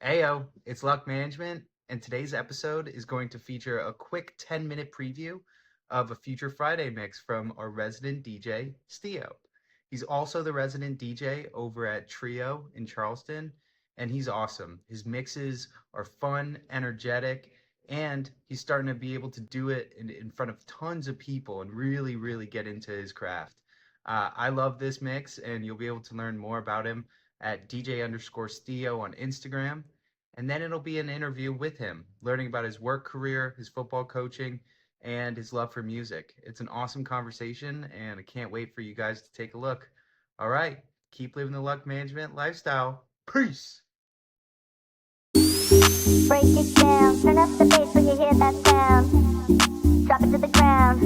Ayo, it's Luck Management, and today's episode is going to feature a quick 10-minute preview of a Future Friday mix from our resident DJ, Stio. He's also the resident DJ over at Trio in Charleston, and he's awesome. His mixes are fun, energetic, and he's starting to be able to do it in front of tons of people and really get into his craft. I love this mix, and you'll be able to learn more about him at DJ underscore Stio on Instagram. And then it'll be an interview with him, learning about his work career, his football coaching, and his love for music. It's an awesome conversation, and I can't wait for you guys to take a look. All right, keep living the Luck Management lifestyle. Peace. Break it down, turn up the bass when you hear that sound. Drop it to the ground,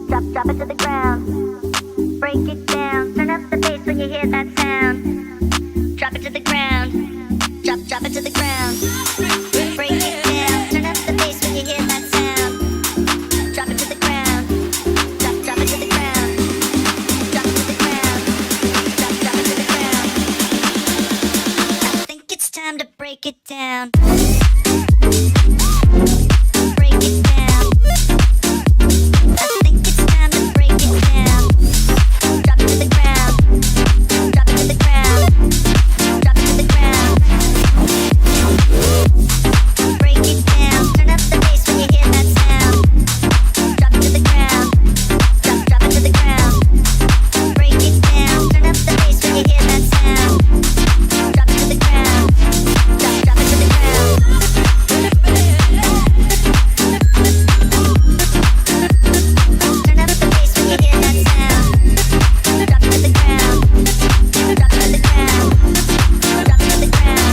drop it to the ground. Break it down, turn up the bass when you hear that sound. Drop it to the ground, drop it to the ground. Break it down, turn up the bass when you hear that sound. Drop it to the ground, drop it to the ground. Drop it to the ground, drop it to the ground. I think it's time to break it down. Break it down. I think it's time to break it down. Drop it to the ground. Drop it to the ground. Drop it to the ground. Break it down. Turn up the bass when you hear that sound. Drop it to the ground. Drop it to the ground. Break it down. Turn up the bass when you hear that sound. Drop it to the ground. Drop it to the ground. Turn up the bass when you hear that sound. Drop it to the ground. Drop it to the ground. Drop it to the ground.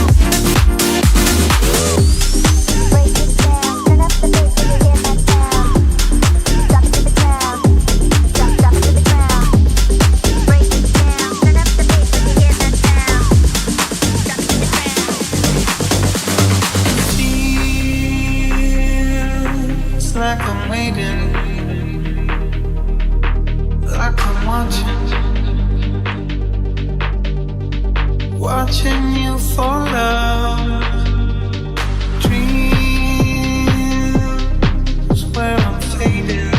Break it down. Turn up the bass when you hear that sound. Drop it to the ground. Drop it to the ground. Break it down. Turn up the bass when you hear that sound. Drop it to the ground. Feels like I'm waiting, like I'm watching you fall out. Dreams where I'm fading.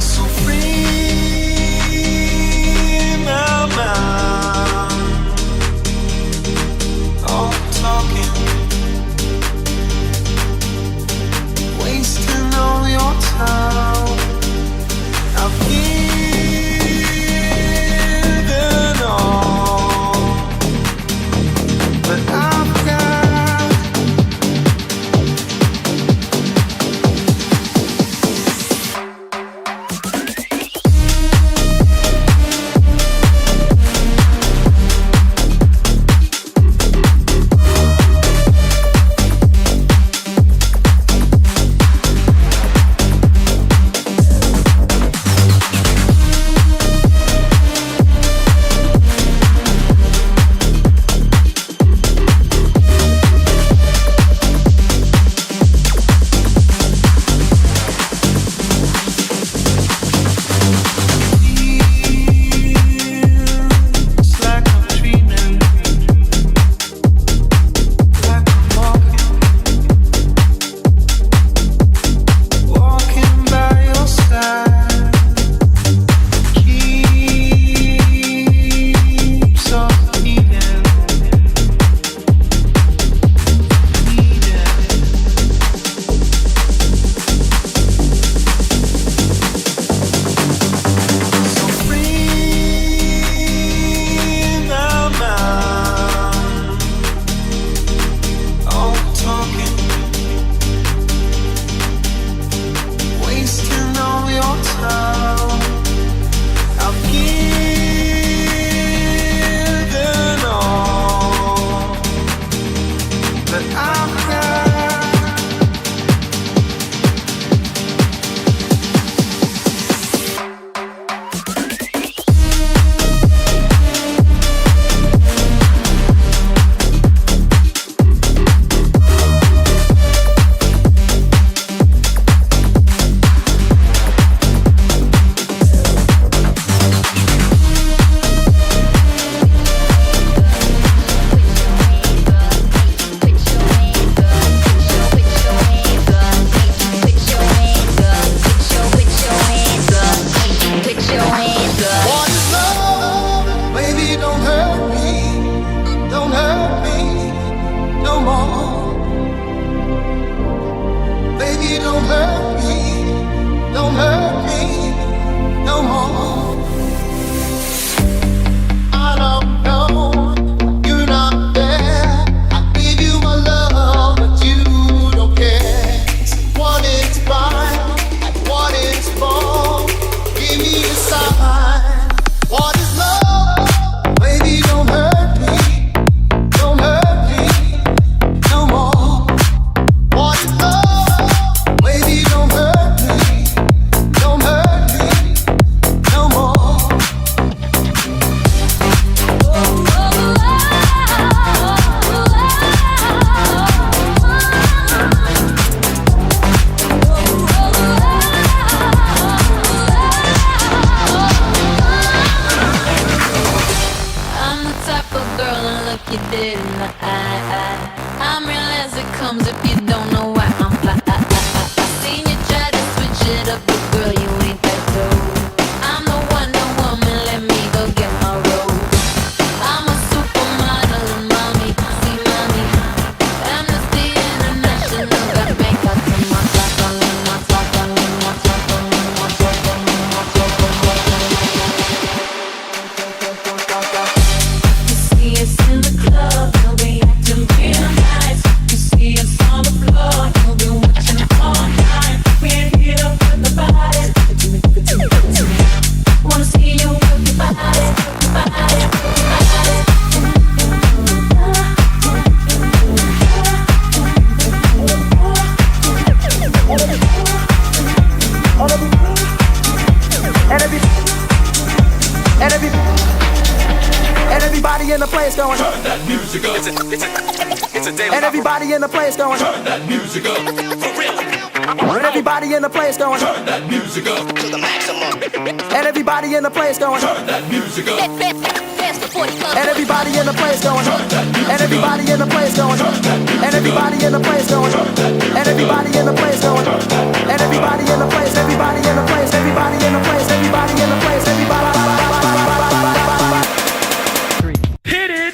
So free my mind. place going. Turn that music up. It's a daily And everybody in the place going. Turn that music up. For real. And everybody in the place going. Turn that music up to the maximum. And everybody in the place going. Turn that music up. And everybody in the place going. And everybody in the place going. And everybody in the place going. And everybody in the place going. And everybody in the place. Everybody in the place. Everybody in the place. Everybody in the place. Everybody. Hit it.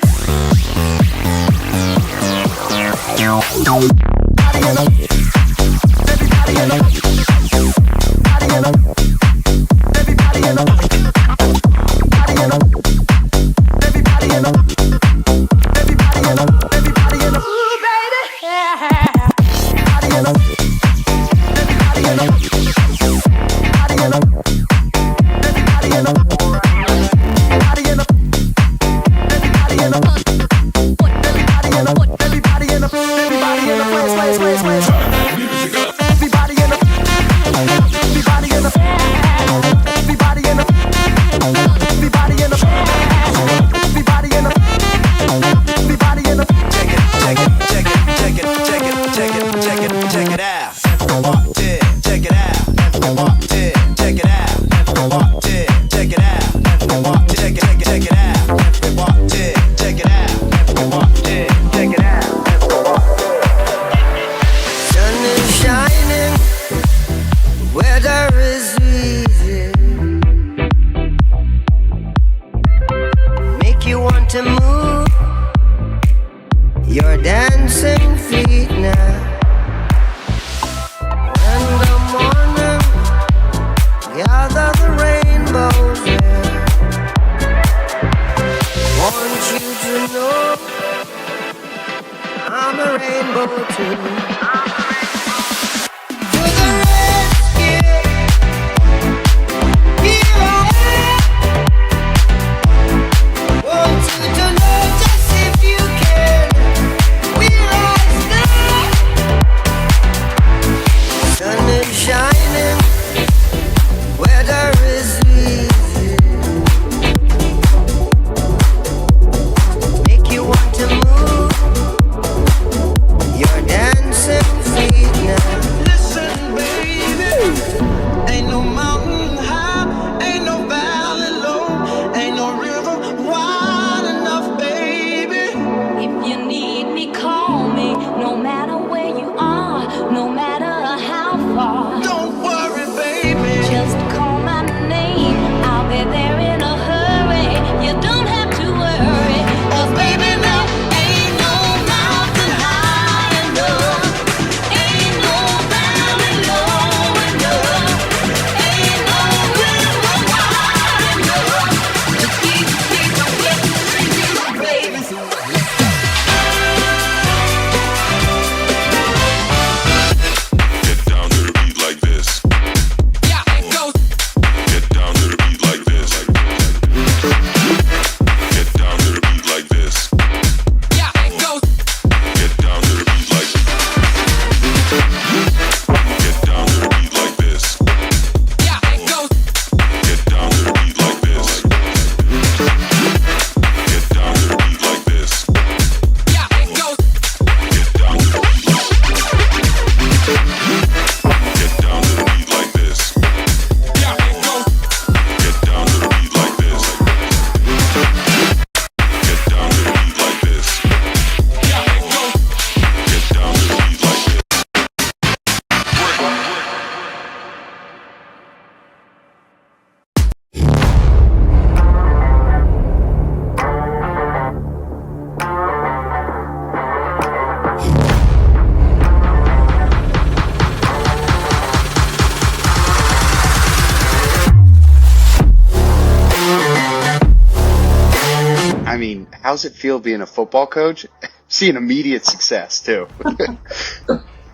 how's it feel being a football coach? Seeing immediate success too.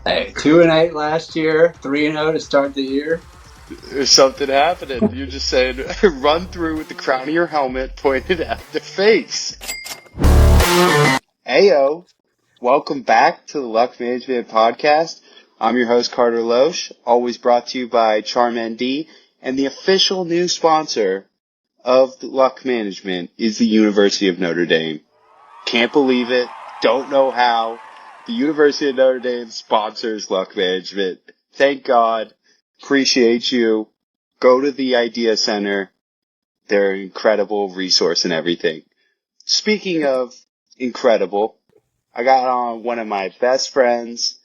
Hey, 2-8 last year, 3-0 to start the year. There's something happening. You're just saying, run through with the crown of your helmet pointed at the face. Ayo, welcome back to the Luck Management Podcast. I'm your host, Carter Loesch, always brought to you by CharmND, and the official new sponsor of the Luck Management is the University of Notre Dame. Can't believe it. Don't know how. The University of Notre Dame sponsors Luck Management. Thank God. Appreciate you. Go to the Idea Center. They're an incredible resource and everything. Speaking of incredible, I got on one of my best friends,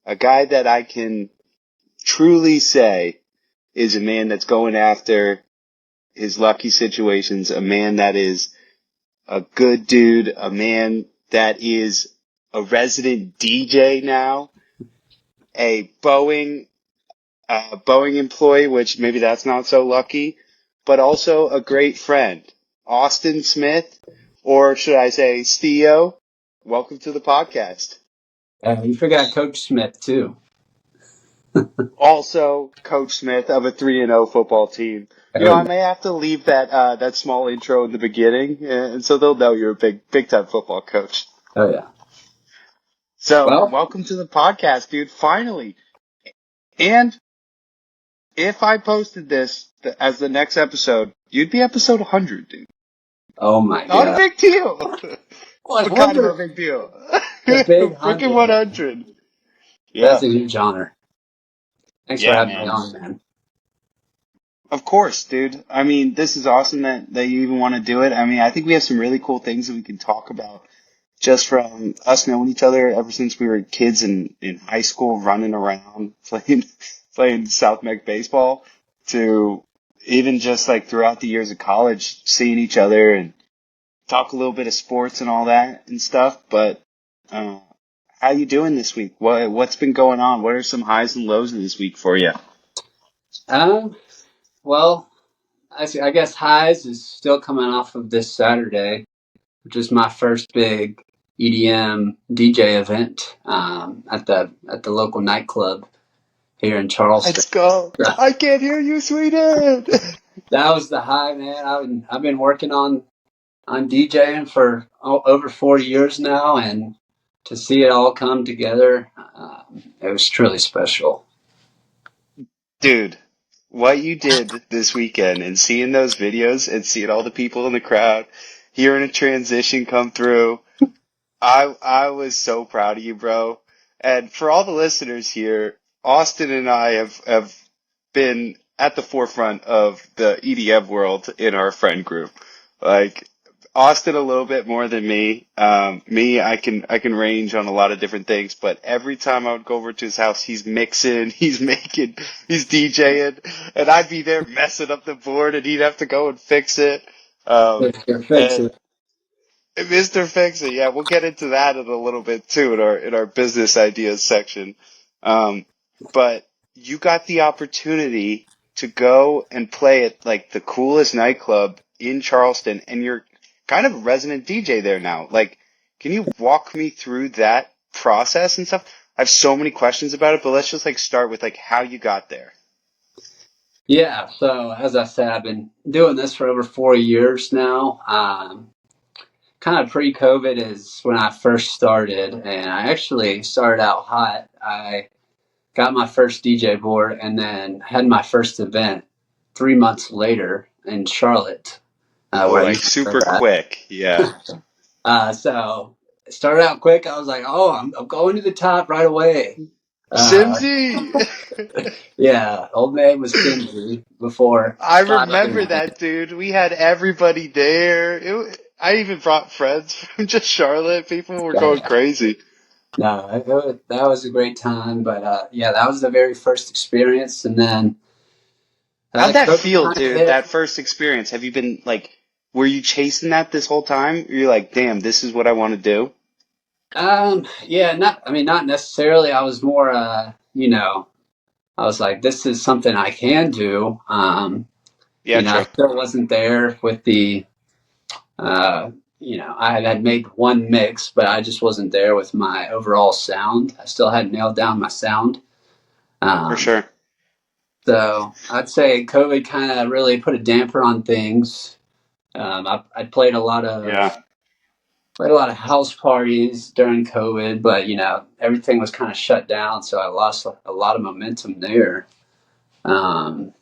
a guy that I can truly say is a man that's going after his lucky situations, a man that is a good dude, a man that is a resident DJ now, a Boeing employee, which maybe that's not so lucky, but also a great friend, Austin Smith, or should I say Stio. Welcome to the podcast. You forgot Coach Smith too. Also, Coach Smith of a 3-0 football team. You know, Oh I yeah. may have to leave that small intro in the beginning, and so they'll know you're a big time football coach. Oh yeah. So, Well, welcome to the podcast, dude. Finally. And if I posted this as the next episode, you'd be episode 100, dude. oh my Not a God. big deal, but kind of a 100, big deal. the big Freaking 100. 100. That's Yeah. a huge honor. Thanks for Yeah, having me man. on, man. Of course, dude. I mean, this is awesome that you even want to do it. I mean, I think we have some really cool things that we can talk about just from us knowing each other ever since we were kids in high school, running around, playing South Mech baseball, to even just like throughout the years of college, seeing each other and talk a little bit of sports and all that and stuff. But uh, how you doing this week? What's been going on? What are some highs and lows of this week for you? Um, well, I guess Highs is still coming off of this Saturday, which is my first big EDM DJ event at the local nightclub here in Charleston. Let's go! I can't hear you, Sweden. That was the high, man. I've been working on DJing for over 40 years now, and to see it all come together, it was truly special. Dude, what you did this weekend and seeing those videos and seeing all the people in the crowd, hearing a transition come through, I was so proud of you, bro. And for all the listeners here, Austin and I have been at the forefront of the EDM world in our friend group. Like Austin a little bit more than me. Me, I can range on a lot of different things, but every time I would go over to his house, he's mixing, he's DJing, and I'd be there messing up the board, and he'd have to go and fix it. Fix And it. Mr. Fix It, yeah, we'll get into that in a little bit too in our business ideas section. Um, but you got the opportunity to go and play at like the coolest nightclub in Charleston, and you're kind of a resident DJ there now. Like, can you walk me through that process and stuff? I have so many questions about it, but let's just like start with like how you got there. Yeah, so as I said, I've been doing this for over 4 years now. Kind of pre-COVID is when I first started, and I actually started out hot. I got my first DJ board and then had my first event 3 months later in Charlotte, Oh, where I like used to super live quick. Yeah. at. So it started out quick. I was like, oh, I'm going to the top right away. Uh, Simsy! yeah, old name was Simsy before I Styling remember it. that, dude. We had everybody there. I even brought friends from just Charlotte. People were going Yeah. crazy. No, that was a great time. But yeah, that was the very first experience. And then How'd that COVID feel, kind of dude? hit. That first experience. Have you been like, were you chasing that this whole time? You're like, damn, this is what I want to do. Yeah, not necessarily. I was more, I was like, this is something I can do. Yeah, I true. still wasn't there with the, uh, I had made one mix, but I just wasn't there with my overall sound. I still hadn't nailed down my sound. For Um, sure. so I'd say COVID kind of really put a damper on things. I Yeah. played a lot of house parties during COVID, but everything was kind of shut down, so I lost a lot of momentum there. Um,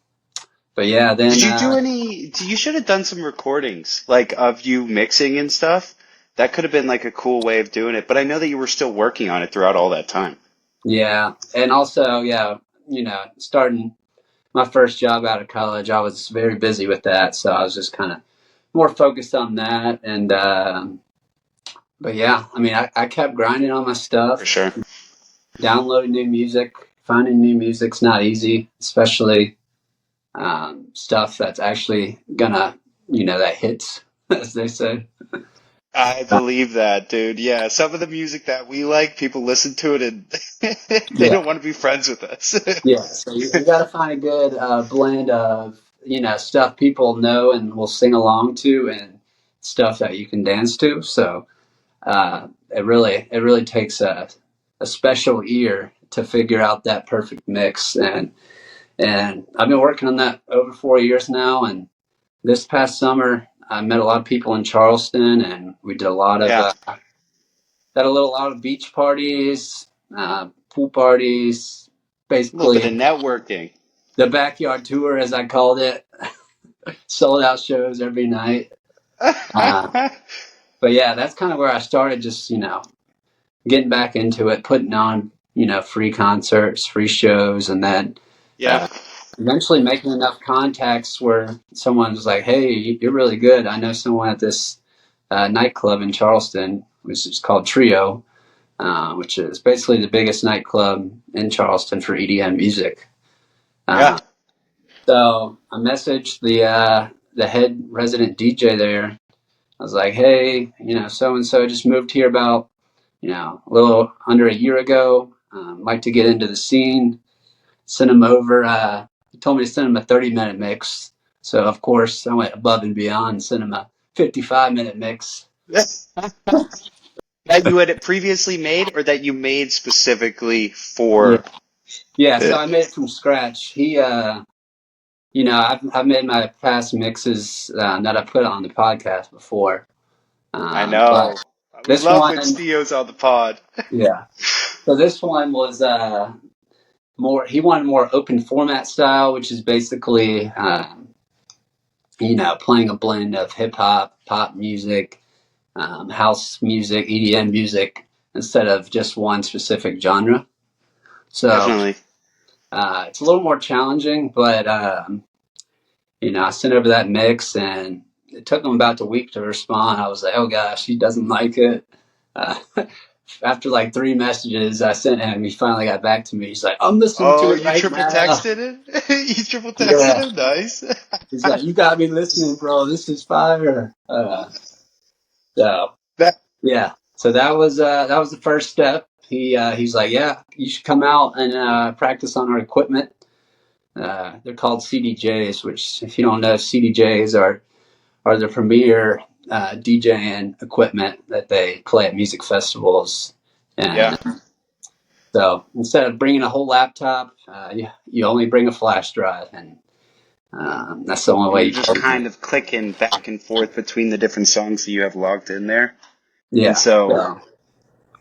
but yeah, then Did you do any, you should have done some recordings, like of you mixing and stuff. that could have been like a cool way of doing it. But I know that you were still working on it throughout all that time. Yeah, and also, yeah, starting my first job out of college, I was very busy with that, so I was just kind of more focused on that. And but yeah, I mean, I kept grinding on my For stuff, sure. downloading new music. Finding new music's not easy, especially stuff that's actually gonna, that hits, as they say. I believe that, dude. Yeah, some of the music that we like, people listen to it and they Yeah, don't want to be friends with us. yeah. So you got to find a good blend of stuff people know and will sing along to, and stuff that you can dance to. So it really takes a special ear to figure out that perfect mix. And I've been working on that over 4 years now. And this past summer, I met a lot of people in Charleston, and we did a lot of Yeah, lot of beach parties, pool parties, a little bit basically of networking. the backyard tour, as I called it. Sold out shows every night. Uh, but yeah, that's kind of where I started, just getting back into it, putting on free concerts, free shows, and then Yeah, uh, eventually making enough contacts where someone was like, "Hey, you're really good. I know someone at this nightclub in Charleston, which is called Trio, which is basically the biggest nightclub in Charleston for EDM music." yeah. Uh, so I messaged the head resident DJ there. I was like, "Hey, so and so just moved here about a little under a year ago. Like to get into the scene." Sent him over. He told me to send him a 30-minute mix. So of course I went above and beyond and sent him a 55-minute mix. That you had previously made or that you made specifically Yeah. for Yeah, so the. I made it from scratch. I've made my past mixes that I put on the podcast before. I But know. We this love when one, Stio's on the pod. yeah. So this one was more, he wanted more open format style, which is basically, playing a blend of hip hop, pop music, house music, EDM music, instead of just one specific genre. So Definitely. it's a little more challenging, but I sent over that mix, and it took him about a week to respond. I was like, oh gosh, he doesn't like it. Uh, after like 3 messages I sent him, he finally got back to me. He's like, I'm listening to Oh, it you right triple now. texted it? You triple texted Yeah, him? Nice. he's like, you got me listening, bro. This is fire. So That yeah, so that was the first step. He's like, yeah, you should come out and practice on our equipment. They're called CDJs, which, if you don't know, CDJs are the premier DJing equipment that they play at music festivals. yeah. And so instead of bringing a whole laptop, you only bring a flash drive, and that's the only And way you're you just play kind music. of clicking back and forth between the different songs that you have logged in there. And Yeah. so, So,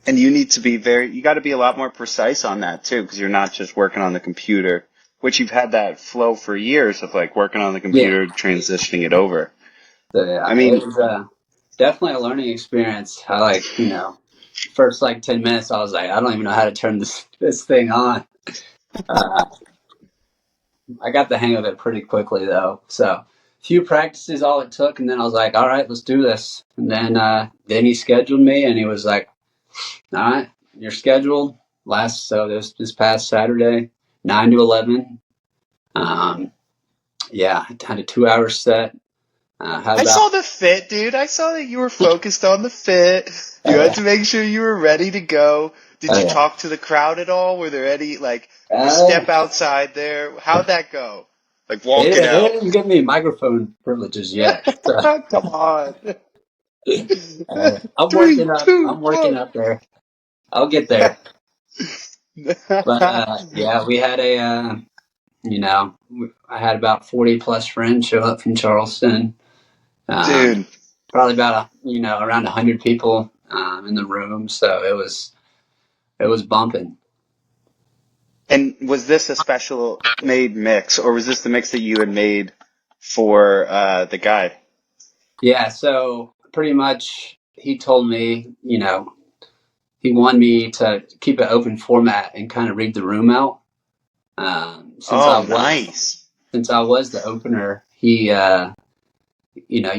and you need to be you got to be a lot more precise on that too, because you're not just working on the computer, which you've had that flow for years of like working on the yeah. computer, transitioning it over. So I yeah, it mean, was definitely a learning experience. I first like 10 minutes, I was like, I don't even know how to turn this thing on. Uh, I got the hang of it pretty quickly though. So few practices, all it took, and then I was like, all right, let's do this. And then he scheduled me, and he was like, all right, you're scheduled this past Saturday, 9 to 11. Um, yeah, I had a 2 hour set. Had I about saw the fit, dude. I saw that you were focused on the fit. You had uh, to make sure you were ready to go. Did you uh, talk to the crowd at all? Were there any, like, did you uh, step outside there? How'd that go? Like They, walking they out. didn't give me microphone privileges yet. So, Come on. I'm Three, working up. two, I'm one. working up there. I'll get there. But yeah, we had I had about 40 plus friends show up from Charleston. Um, Dude. Probably about around 100 people in the room. So it was bumping. And was this a special made mix, or was this the mix that you had made for the guy? Yeah. So pretty much he told me, he wanted me to keep an open format and kind of read the room out. Since I Oh, was nice. since I was the opener, you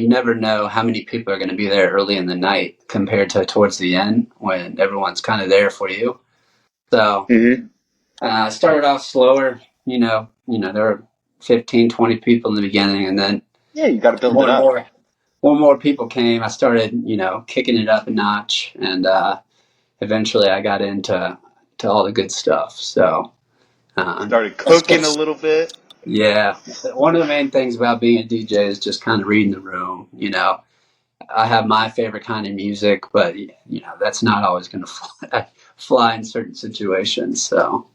never know how many people are going to be there early in the night compared to towards the end when everyone's kind of there for you. So Hmm. I started off slower. There were 15, 20 people in the beginning, and then Yeah, you got to build more it and up. more, more and more people came. I started, kicking it up a notch, and eventually I got into all the good stuff. So Started that's cooking a just little bit. yeah. One of the main things about being a DJ is just kind of reading the room. I have my favorite kind of music, but that's not always going to fly in certain situations. So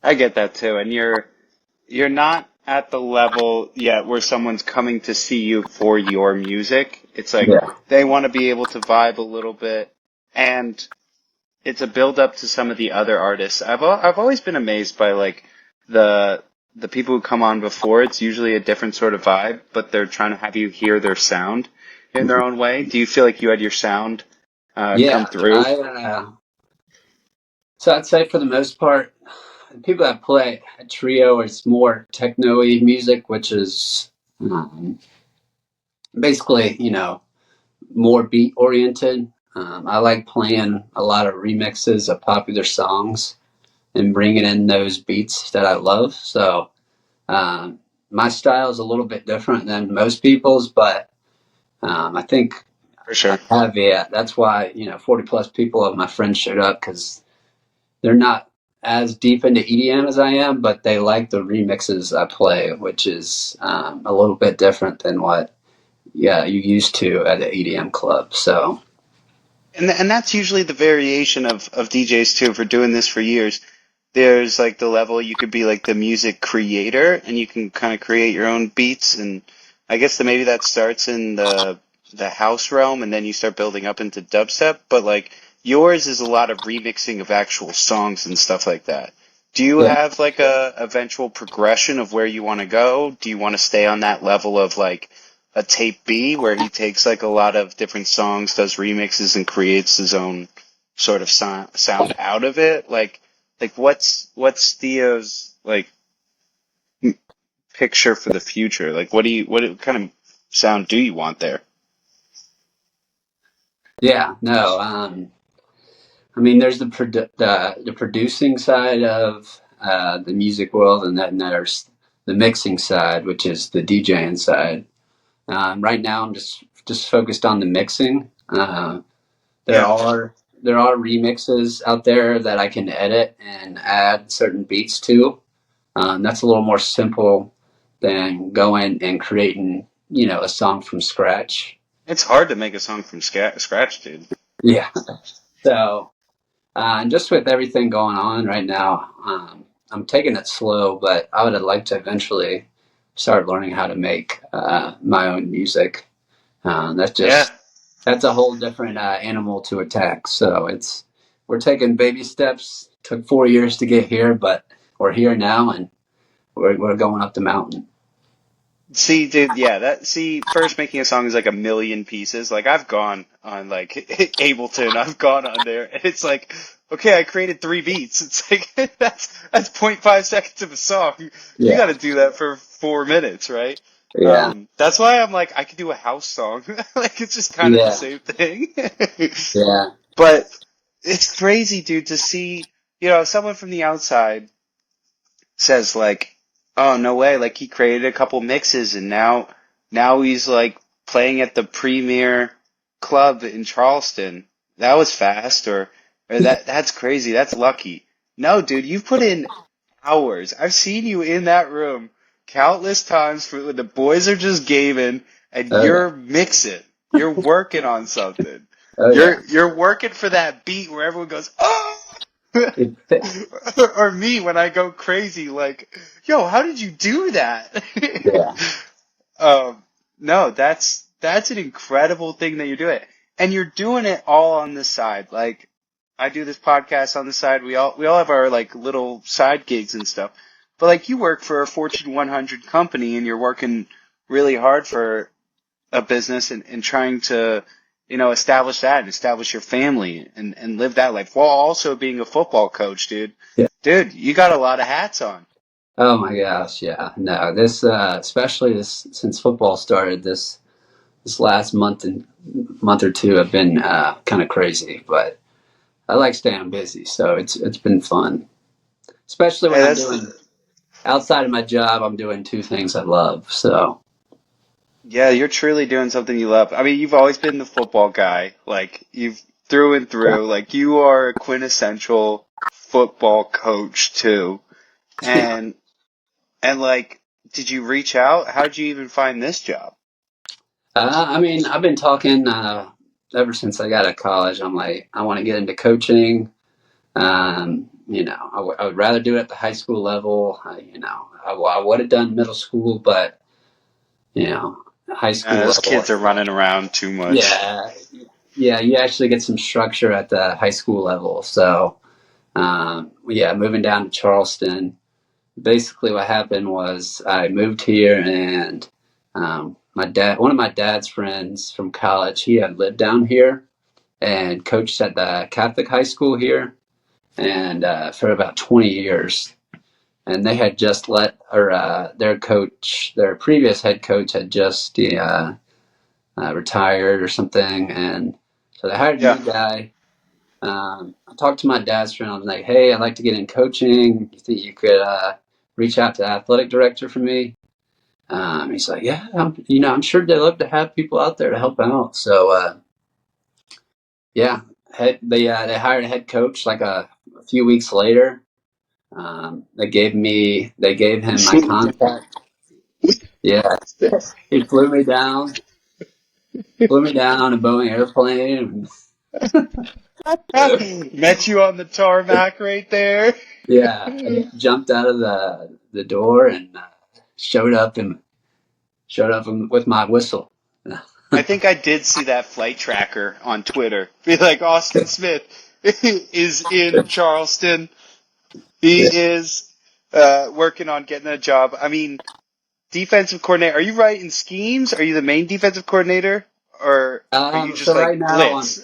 I get that too. And you're not at the level yet where someone's coming to see you for your music. It's like yeah, they want to be able to vibe a little bit, and it's a build up to some of the other artists. I've always been amazed by like the the people who come on before. It's usually a different sort of vibe, but they're trying to have you hear their sound in their own way. Do you feel like you had your sound come yeah. through? So I'd say for the most part, people that play a trio is more techno-y music, which is um, basically more beat oriented. I like playing a lot of remixes of popular songs and bringing in those beats that I love. So um, my style is a little bit different than most people's, but I think For I sure. have, yeah. That's why 40 plus people of my friends showed up because they're not as deep into EDM as I am, but they like the remixes I play, which is a little bit different than what you used to at an EDM club. So And that's usually the variation of DJs too. For doing this for years, there's like the level you could be like the music creator, and you can kind of create your own beats. And I guess that maybe that starts in the house realm, and then you start building up into dubstep. But like yours is a lot of remixing of actual songs and stuff like that. Do you yeah, have like a eventual progression of where you want to go? Do you want to stay on that level of like a tape B where he takes like a lot of different songs, does remixes, and creates his own sort of sound out of it? Like what's Theo's like picture for the future? Like what kind of sound do you want there? yeah, no. I mean, there's the producing side of the music world, and then there's the mixing side, which is the DJing side. Right now, I'm just focused on the mixing. There Yeah. are there are remixes out there that I can edit and add certain beats to. That's a little more simple than going and creating a song from scratch. It's hard to make a song from scratch, dude. Yeah. So and just with everything going on right now, I'm taking it slow, but I would like to eventually start learning how to make my own music. That's Yeah. just that's a whole different animal to attack. So we're taking baby steps. Took 4 years to get here, but we're here now, and we're going up the mountain. See, dude, yeah, first making a song is like a million pieces. Like, I've gone on, like, Ableton, I've gone on there, and it's like, okay, I created 3 beats. It's like, that's 0.5 seconds of a song. You Yeah, gotta do that for 4 minutes, right? yeah, That's why I'm like, I could do a house song. Like, it's just kind of the yeah, same thing. yeah, But it's crazy, dude, to see, someone from the outside says like, "Oh, no way!" Like he created a couple mixes, and now he's like playing at the premier club in Charleston. That was fast, or that's crazy. That's lucky. No, dude, you've put in hours. I've seen you in that room countless times when the boys are just gaming, and oh yeah, you're mixing. You're working on something. oh yeah. You're working for that beat where everyone goes, "Oh!" It, Or me when I go crazy, like, yo, how did you do that? yeah, um, no, that's an incredible thing that you're doing, and you're doing it all on the side. Like, I do this podcast on the side. We all have our like little side gigs and stuff, but like you work for a Fortune 100 company, and you're working really hard for a business and trying to establish that and establish your family and live that life while also being a football coach, dude. Yeah. Dude, you got a lot of hats on. Oh my gosh, yeah. No, this especially this since football started this last month or two have been kind of crazy, but I like staying busy, so it's been fun. Especially when Hey, I'm that's doing outside of my job, I'm doing two things I love. So yeah, you're truly doing something you love. I mean, you've always been the football guy, like you've through and yeah. through. Like you are a quintessential football coach too. And like, did you reach out? How did you even find this job? I mean, I've been talking ever since I got out of college. I'm like, I want to get into coaching. I would rather do it at the high school level. I would have done middle school, but you know, high school Those level. kids are running around too much. Yeah, yeah, you actually get some structure at the high school level. So, yeah, moving down to Charleston, basically what happened was I moved here and one of my dad's friends from college, he had lived down here and coached at the Catholic high school here and for about 20 years. And they had just their previous head coach had just retired or something. And so they hired a Yeah. new guy. I talked to my dad's friend. I was like, "Hey, I'd like to get in coaching. You think you could reach out to the athletic director for me?" He's like, "Yeah, I'm sure they love to have people out there to help out." So, yeah, they hired a head coach like a few weeks later. They gave him my contact. Yeah, he flew me down on a Boeing airplane. Met you on the tarmac right there. Yeah, I jumped out of the door and showed up with my whistle. I think I did see that flight tracker on Twitter. Be like, Austin Smith is in Charleston. He Yeah. is working on getting a job. I mean, defensive coordinator. Are you writing schemes? Are you the main defensive coordinator? Or are you just So right like now blitz?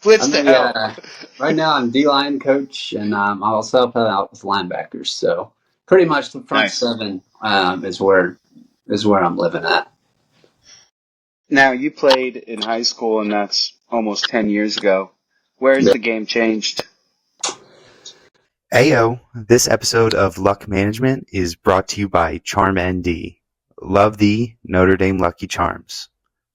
Blitz I'm to hell. right now I'm D line coach, and I also help out with linebackers. So pretty much the front Nice. seven is where I'm living at. Now, you played in high school, and that's almost 10 years ago. Where's Yeah. the game changed? Ayo, this episode of Luck Management is brought to you by Charm ND. Love thee, Notre Dame Lucky Charms.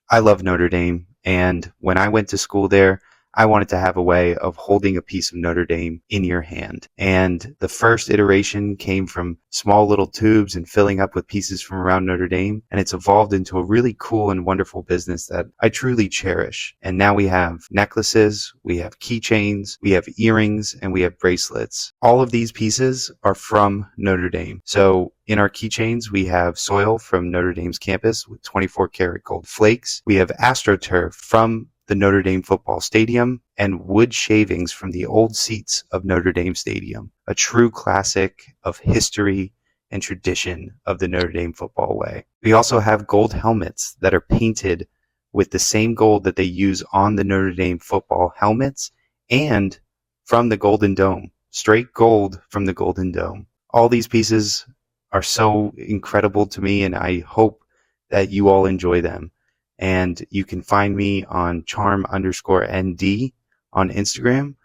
I love Notre Dame, and when I went to school there, I wanted to have a way of holding a piece of Notre Dame in your hand. And the first iteration came from small little tubes and filling up with pieces from around Notre Dame. And it's evolved into a really cool and wonderful business that I truly cherish. And now we have necklaces, we have keychains, we have earrings, and we have bracelets. All of these pieces are from Notre Dame. So in our keychains, we have soil from Notre Dame's campus with 24 karat gold flakes. We have AstroTurf from the Notre Dame football stadium and wood shavings from the old seats of Notre Dame Stadium, a true classic of history and tradition of the Notre Dame football way. We also have gold helmets that are painted with the same gold that they use on the Notre Dame football helmets and from the Golden Dome, straight gold from the Golden Dome. All these pieces are so incredible to me, and I hope that you all enjoy them. And you can find me on charm_ND on Instagram,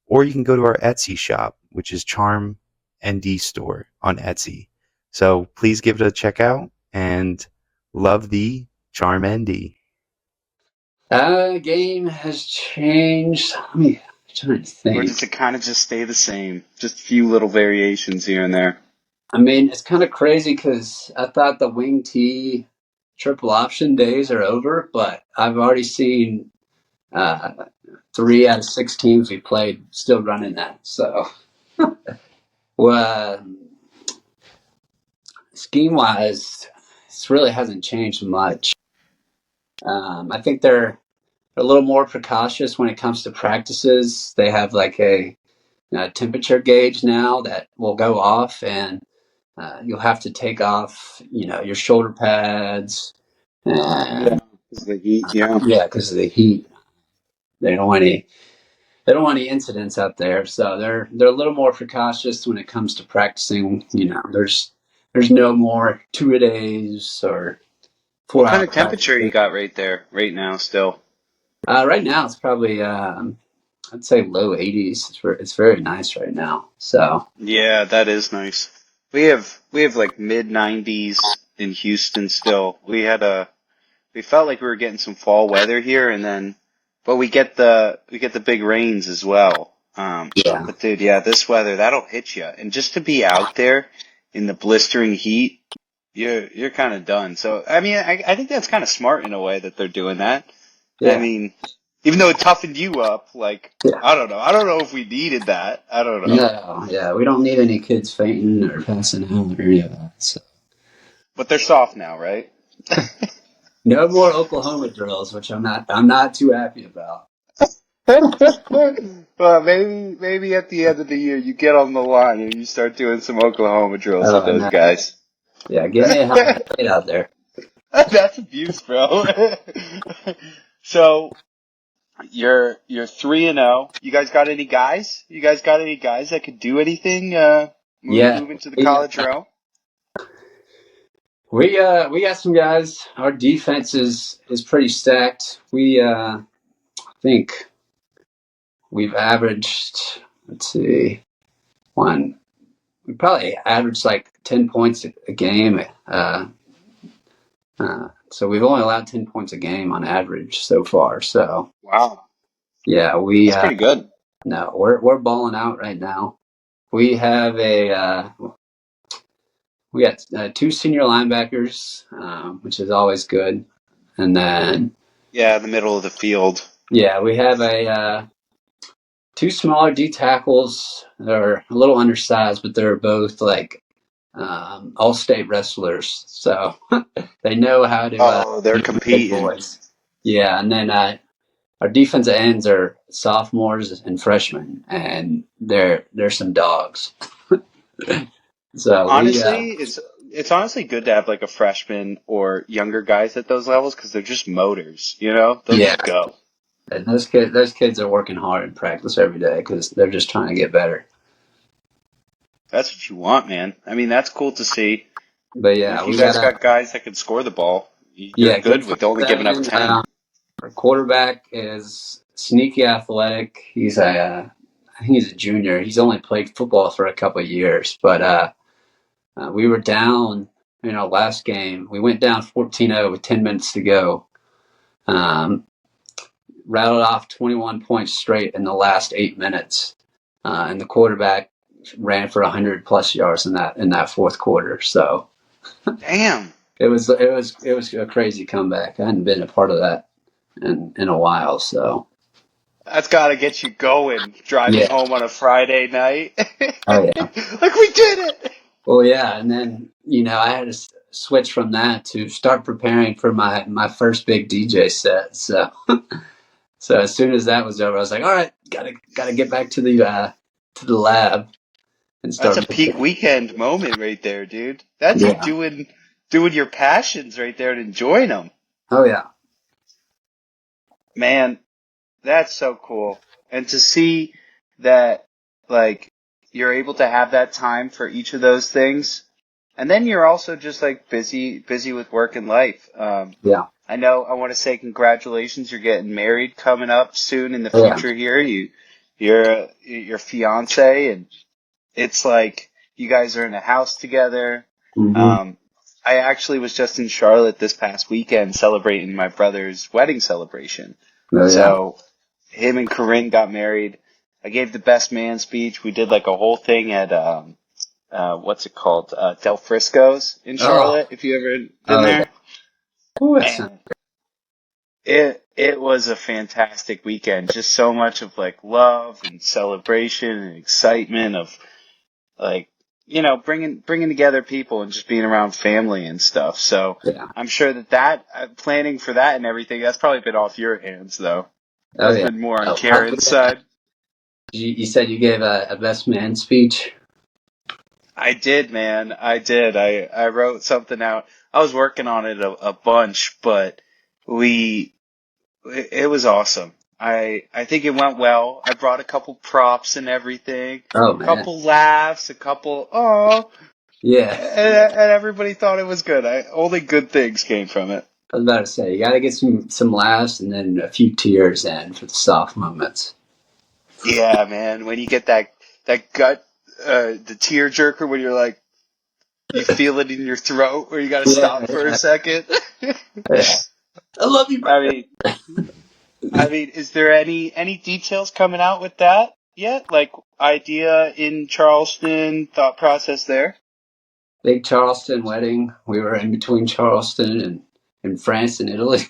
or you can go to our Etsy shop, which is Charm ND Store on Etsy. So please give it a check out and love the Charm ND. Game has changed. I'm trying to Or think. does it kind of just stay the same? Just a few little variations here and there. I mean, it's kind of crazy because I thought the wing T triple option days are over, but I've already seen uh, 3 out of 6 teams we played still running that. So, well, scheme wise, this really hasn't changed much. I think they're a little more precautious when it comes to practices. They have like a temperature gauge now that will go off, and you'll have to take off, your shoulder pads. Yeah, And because the heat, yeah. yeah, because of the heat. they don't want any incidents out there. So they're a little more precautious when it comes to practicing. There's no more 2 days or What 4 kind hour of temperature you practices. got right there, right now, still? Right now it's probably I'd say low 80s. It's very nice right now. So Yeah, that is nice. We have like mid 90s in Houston still. We felt like we were getting some fall weather here, and then, but we get the big rains as well. yeah, But dude, yeah, this weather that'll hit you, and just to be out there in the blistering heat, you're kind of done. So I mean, I think that's kind of smart in a way that they're doing that. I yeah, mean, even though it toughened you up, like yeah. I don't know if we needed that. I don't know, No, yeah, we don't need any kids fainting or passing out or any of that. So but they're soft now, right? no more Oklahoma drills, which I'm not too happy about. Well, maybe at the end of the year you get on the line and you start doing some Oklahoma drills with those No, guys. yeah, give me a helmet. Get out there. That's abuse, bro. So you're 3-0. You guys got any guys? You guys got any guys that could do anything? Yeah, Moving to the we college row. we got some guys. Our defense is pretty stacked. We think we've averaged. Let's see, one. We probably averaged like 10 points a game. So we've only allowed 10 points a game on average so far. So Wow, yeah, we that's pretty good. no, we're balling out right now. We have we got two senior linebackers, which is always good. And then Yeah, in the middle of the field. yeah, we have a two smaller D tackles that are a little undersized, but they're both like all state wrestlers, so they know how to Oh, they're beat the big competing. boys. Yeah, and then our defensive ends are sophomores and freshmen, and they're some dogs. So we Honestly, it's honestly good to have like a freshman or younger guys at those levels because they're just motors, you know? They'll yeah, just go. and those kids are working hard in practice every day because they're just trying to get better. That's what you want, man. I mean, that's cool to see. But And yeah, if you we guys got got guys that can score the ball, you're yeah, good good front with only giving up seven. 10. Our quarterback is sneaky athletic. I think he's a junior. He's only played football for a couple of years, but we were down in our last game. We went down 14-0 with 10 minutes to go. Um, Rattled off 21 points straight in the last 8 minutes, and the quarterback ran for 100 plus yards in that fourth quarter. So Damn. it was a crazy comeback. I hadn't been a part of that in a while. So That's got to get you going, driving yeah, home on a Friday night. oh yeah. Like, we did it! Well, yeah, and then I had to switch from that to start preparing for my first big DJ set. So as soon as that was over, I was like, all right, gotta get back to the lab and That's start a peak mixing. weekend moment right there, dude. That's you Yeah. doing your passions right there and enjoying them. Oh yeah. Man, that's so cool. And to see that, like, you're able to have that time for each of those things. And then you're also just like busy with work and life. Yeah. I know I want to say congratulations. You're getting married coming up soon in the Oh yeah. future here. You're your fiance, and it's like you guys are in a house together. Hmm. Um, I actually was just in Charlotte this past weekend celebrating my brother's wedding celebration. Oh yeah. So him and Corinne got married. I gave the best man speech. We did like a whole thing at what's it called? Del Frisco's in Oh. Charlotte. If you ever been Oh yeah. there, Ooh, man, it was a fantastic weekend. Just so much of like love and celebration and excitement of like bringing together people and just being around family and stuff. So yeah. I'm sure that planning for that and everything that's probably been off your hands though. Oh That's yeah. been more on Oh, Karen's side. you said you gave a best man speech. I did, man. I did. I wrote something out. I was working on it a bunch, but it was awesome. I think it went well. I brought a couple props and everything, Oh a man, couple laughs, a couple yeah. and everybody thought it was good. Only good things came from it. I was about to say you got to get some laughs and then a few tears in for the soft moments. Yeah, man. When you get that gut, the tear jerker, when you're like, you feel it in your throat, where you got to Yeah, stop for a yeah, second. yeah. I love you, I brother. mean, is there any details coming out with that yet? Like idea in Charleston, thought process there? Big Charleston wedding. We were in between Charleston and France and Italy.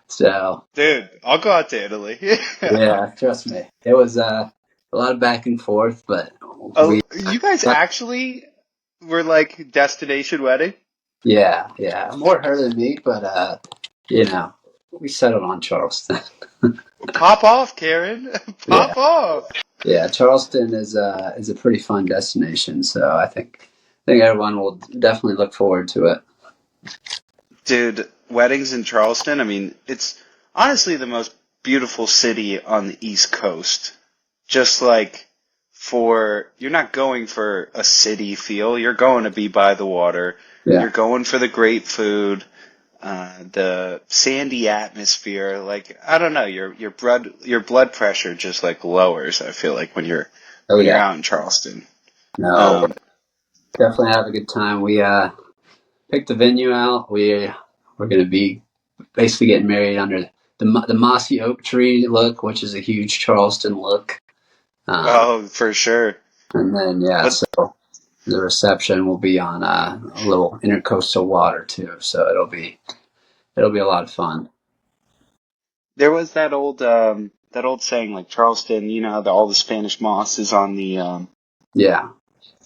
So Dude, I'll go out to Italy. yeah, trust me, it was a lot of back and forth, but Oh, we you guys actually were like destination wedding? yeah, more her than me, but you know, we settled on Charleston. Pop off, Karen. Yeah, Pop off. yeah, Charleston is a pretty fun destination, so I think everyone will definitely look forward to it. Dude, weddings in Charleston, I mean, it's honestly the most beautiful city on the East Coast. Just like you're not going for a city feel, you're going to be by the water. Yeah. You're going for the great food, the sandy atmosphere. Like, I don't know, your blood pressure just like lowers, I feel like Oh when you're yeah. out in Charleston. No, Um, definitely have a good time. We picked the venue out. We're gonna be basically getting married under the mossy oak tree look, which is a huge Charleston look. oh, for sure. And then yeah, What so the reception will be on a little intercoastal water too, so it'll be a lot of fun. There was that old saying like Charleston, all the Spanish moss Yeah,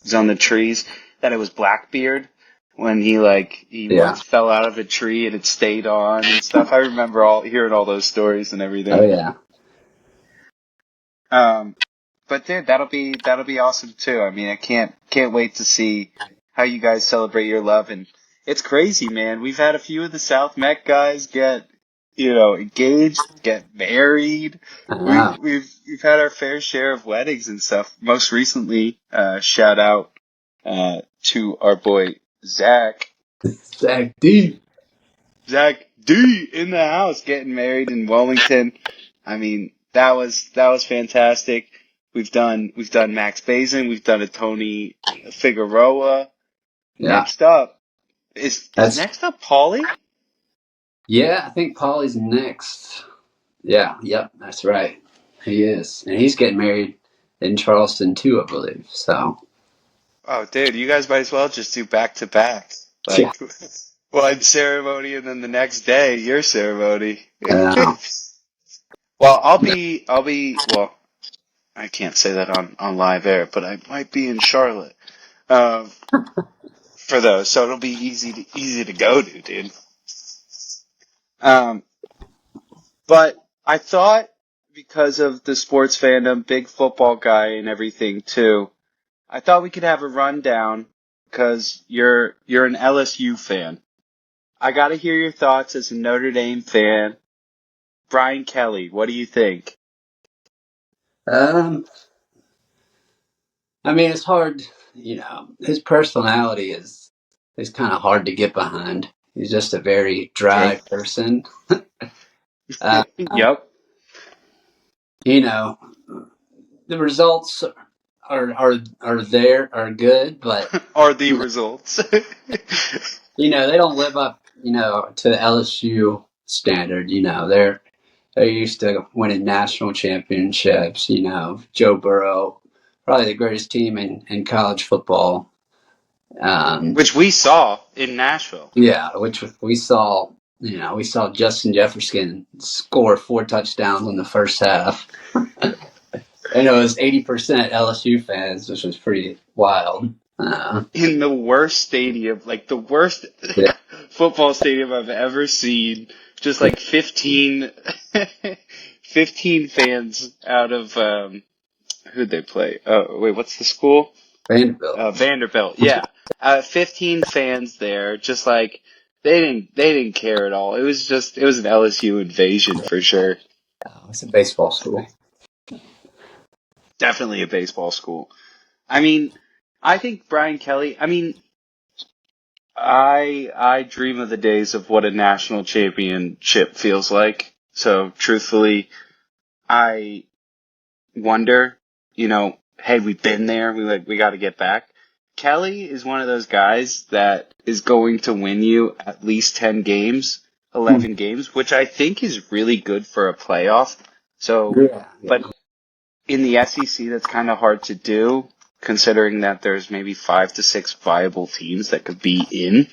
is on the trees. That it was Blackbeard when he yeah, once fell out of a tree and it stayed on and stuff. I remember all hearing all those stories and oh everything. yeah, Um, but dude, that'll be awesome too. I mean, I can't wait to see how you guys celebrate your love, and it's crazy, man. We've had a few of the South Met guys get, engaged, get married. I We know. we've had our fair share of weddings and stuff. Most recently, shout out to our boy Zach. Zach D. Zach D in the house getting married in Wellington. I mean, that was fantastic. We've done Max Bazin, we've done a Tony Figueroa. Yeah, Next up is that's next up Paulie? yeah. I think Polly's next. Yeah, yep, that's right. He is, and he's getting married in Charleston too, I believe. So Oh, dude, you guys might as well just do back to back. yeah, Like one ceremony and then the next day your ceremony. I know. Well, well, I can't say that on live air, but I might be in Charlotte. Um, for those, so it'll be easy to go to, dude. Um, but I thought because of the sports fandom, big football guy and everything too, I thought we could have a rundown because you're an LSU fan. I got to hear your thoughts as a Notre Dame fan. Brian Kelly, what do you think? Um, I mean, it's hard. His personality is kind of hard to get behind. He's just a very True. dry person. Uh, Yep. you know, the results are good, but Are the results? they don't live up, to the LSU standard. They're used to winning national championships. Joe Burrow, probably the greatest team in college football. Which we saw in Nashville. Yeah, which we saw. We saw Justin Jefferson score 4 touchdowns in the first half. And it was 80% LSU fans, which was pretty wild. In the worst stadium, like the worst Yeah, football stadium I've ever seen. Just like 15 fans out of, who'd they play? Oh, wait, what's the school? Vanderbilt. Vanderbilt, yeah. 15 fans there, just like, they didn't care at all. It was an LSU invasion for sure. It's a baseball school. Definitely a baseball school. I mean, I think Brian Kelly. I mean, I dream of the days of what a national championship feels like. So truthfully, I wonder, hey, we've been there. We got to get back. Kelly is one of those guys that is going to win you at least 10 games, Hmm. 11 games, which I think is really good for a playoff. So, Yeah, but yeah, in the SEC, that's kind of hard to do, considering that there's maybe 5 to 6 viable teams that could be in.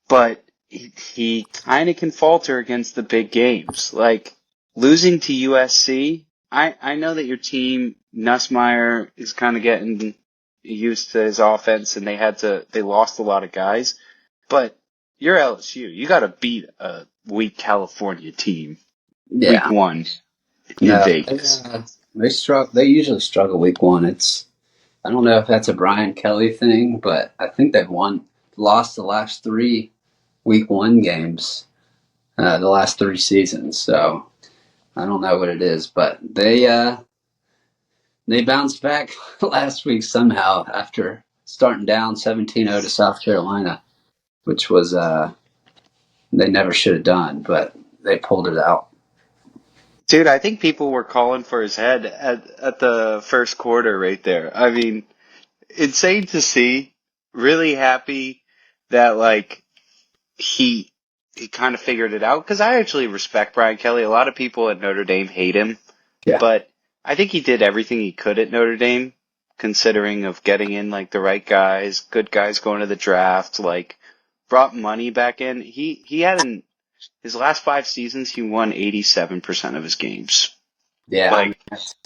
But he kind of can falter against the big games. Like losing to USC, I know that your team, Nussmeier, is kind of getting used to his offense and they lost a lot of guys. But you're LSU. You got to beat a weak California team week yeah. one in No, Vegas. they struggle. They usually struggle week one. I don't know if that's a Brian Kelly thing, but I think they've lost the last three week one games, the last three seasons. So I don't know what it is, but they bounced back last week somehow after starting down 17-0 to South Carolina, which was they never should have done, but they pulled it out. Dude, I think people were calling for his head at the first quarter right there. I mean, insane to see. Really happy that like he kind of figured it out because I actually respect Brian Kelly. A lot of people at Notre Dame hate him, Yeah, but I think he did everything he could at Notre Dame, considering of getting in like the right guys, good guys going to the draft, like brought money back in. He had his last 5 seasons he won 87% of his games. yeah. I mean,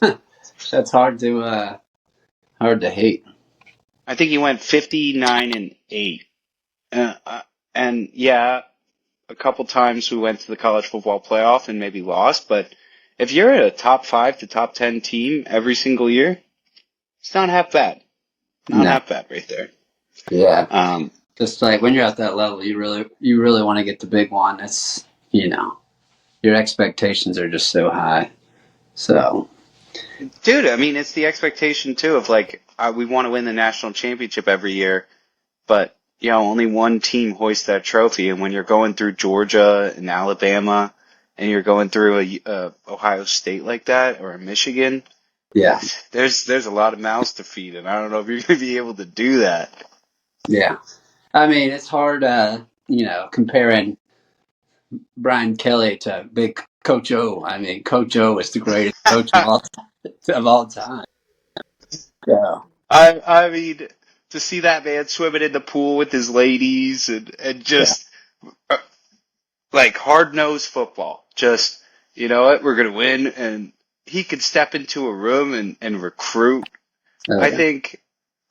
Like that's hard to hate. I think he went 59-8. And yeah, a couple times we went to the college football playoff and maybe lost, but if you're a top 5 to top 10 team every single year, it's not half bad. Not No, half bad right there. yeah. Um, Just like when you're at that level, you really want to get the big one. It's your expectations are just so high. So dude, I mean, it's the expectation too of like, we want to win the national championship every year, but only one team hoists that trophy. And when you're going through Georgia and Alabama and you're going through a Ohio State like that or a Michigan, yeah, there's a lot of mouths to feed, and I don't know if you're going to be able to do that. yeah. I mean, it's hard, comparing Brian Kelly to Big Coach O. I mean, Coach O is the greatest coach of all time. So I mean, to see that man swimming in the pool with his ladies and yeah, just uh, like hard nosed football, just you know what, we're gonna win, and he could step into a room and recruit. oh I yeah. think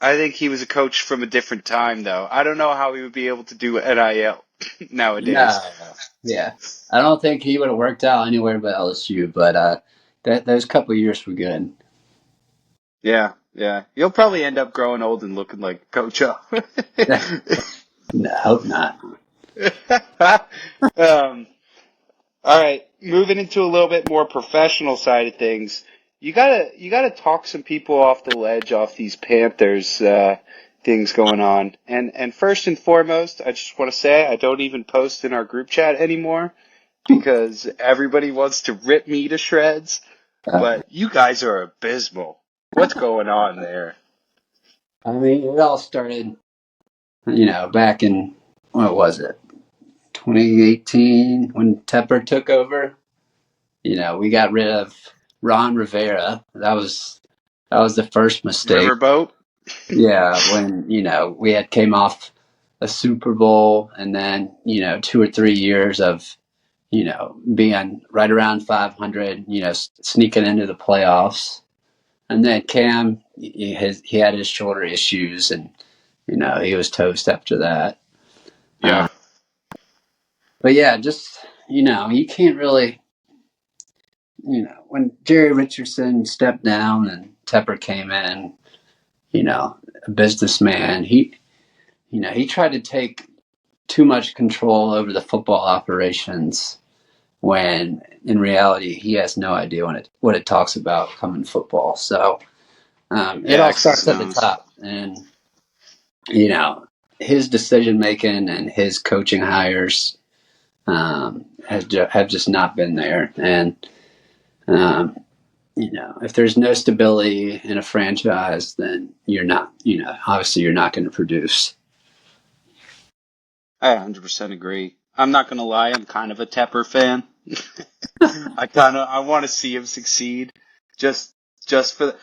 I think he was a coach from a different time, though. I don't know how he would be able to do NIL nowadays. No, yeah. I don't think he would have worked out anywhere but LSU, but those couple of years were good. Yeah, yeah. You'll probably end up growing old and looking like Coach O. No, hope not. um, all right, moving into a little bit more professional side of things. You gotta talk some people off the ledge off these Panthers things going on. And first and foremost, I just want to say I don't even post in our group chat anymore because everybody wants to rip me to shreds. Uh, But you guys are abysmal. What's going on there? I mean, it all started, back in what was it, 2018 when Tepper took over. We got rid of Ron Rivera. That was the first mistake. Riverboat? Yeah, when we had came off a Super Bowl and then 2 or 3 years of being right around 500, sneaking into the playoffs, and then Cam he had his shoulder issues and he was toast after that. Yeah. But yeah, just you can't really when Jerry Richardson stepped down and Tepper came in, a businessman, he tried to take too much control over the football operations when in reality he has no idea what it talks about coming football. So it Yeah, all 'cause starts at the knows. top, and you know his decision making and his coaching hires have just not been there. And um, if there's no stability in a franchise, then you're not, obviously you're not going to produce. I 100% agree. I'm not gonna lie, I'm kind of a Tepper fan. I want to see him succeed. Just just for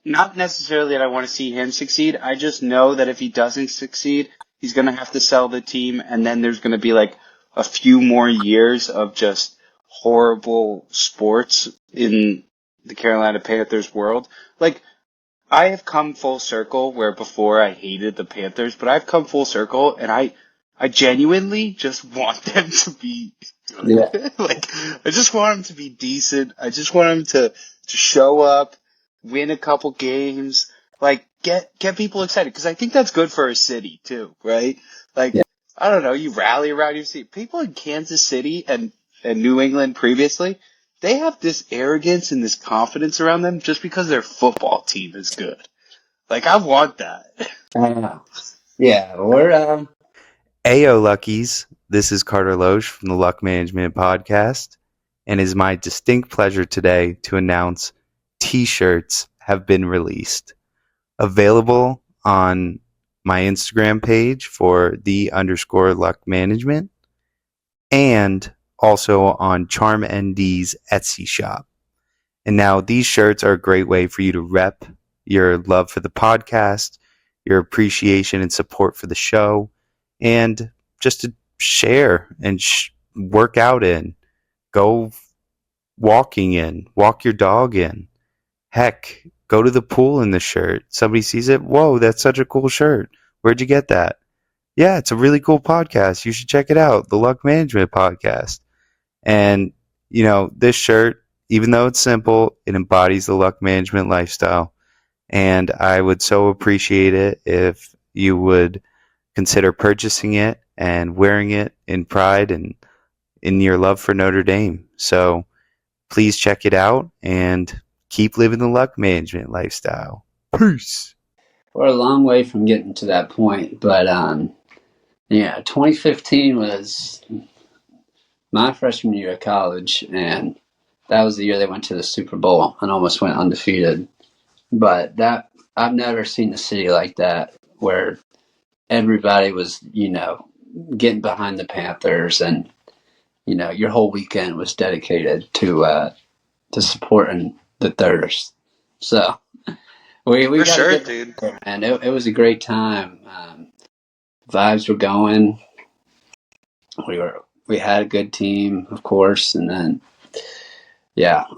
not necessarily that I want to see him succeed. I just know that if he doesn't succeed, he's gonna have to sell the team, and then there's gonna be like a few more years of just horrible sports in the Carolina Panthers world. Like I have come full circle where before I hated the Panthers, but I've come full circle and I genuinely just want them to be Yeah. good. Like I just want them to be decent. I just want them to show up, win a couple games, like get people excited because I think that's good for a city too, right? Like Yeah. I don't know, you rally around your city. People in Kansas City and New England previously, they have this arrogance and this confidence around them just because their football team is good. Like, I want that. Yeah. We're, Ayo, Luckies. This is Carter Loesch from the Luck Management Podcast, and it is my distinct pleasure today to announce T-shirts have been released. Available on my Instagram page for _luck management and also on Charm ND's Etsy shop. And now these shirts are a great way for you to rep your love for the podcast, your appreciation and support for the show, and just to share and work out in, go walking in, walk your dog in. Heck, go to the pool in the shirt. Somebody sees it. Whoa, that's such a cool shirt. Where'd you get that? Yeah, it's a really cool podcast. You should check it out. The Luck Management Podcast. And, this shirt, even though it's simple, it embodies the luck management lifestyle. And I would so appreciate it if you would consider purchasing it and wearing it in pride and in your love for Notre Dame. So please check it out and keep living the luck management lifestyle. Peace. we're a long way from getting to that point, but, 2015 was my freshman year of college, and that was the year they went to the Super Bowl and almost went undefeated. But I've never seen a city like that where everybody was, getting behind the Panthers, and your whole weekend was dedicated to supporting the Thirst. So we For got to sure, get dude. there, and it was a great time. Vibes were going. We had a good team, of course, and then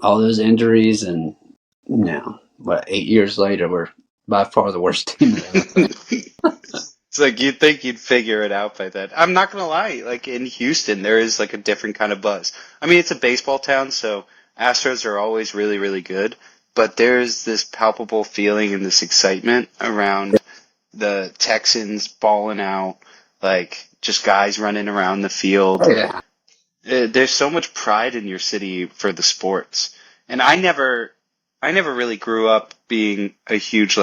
all those injuries, and 8 years later, we're by far the worst team in the NFL. It's like you'd think you'd figure it out by then. I'm not gonna lie, like in Houston, there is like a different kind of buzz. I mean, it's a baseball town, so Astros are always really, really good, but there's this palpable feeling and this excitement around the Texans balling out, like just guys running around the field. Oh yeah, There's so much pride in your city for the sports. And I never really grew up being a huge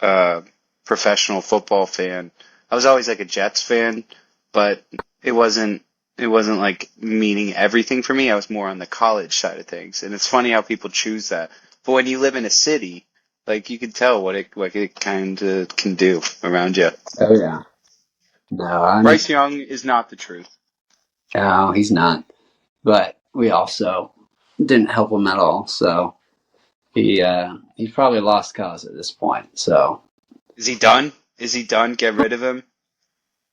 uh, professional football fan. I was always like a Jets fan, but it wasn't, it wasn't like meaning everything for me. I was more on the college side of things. And it's funny how people choose that. But when you live in a city, like you can tell what it kind of can do around you. oh yeah. No, Bryce Young is not the truth. no, he's not. But we also didn't help him at all. So he's probably lost cause at this point. So Is he done? Is he done? Get rid of him?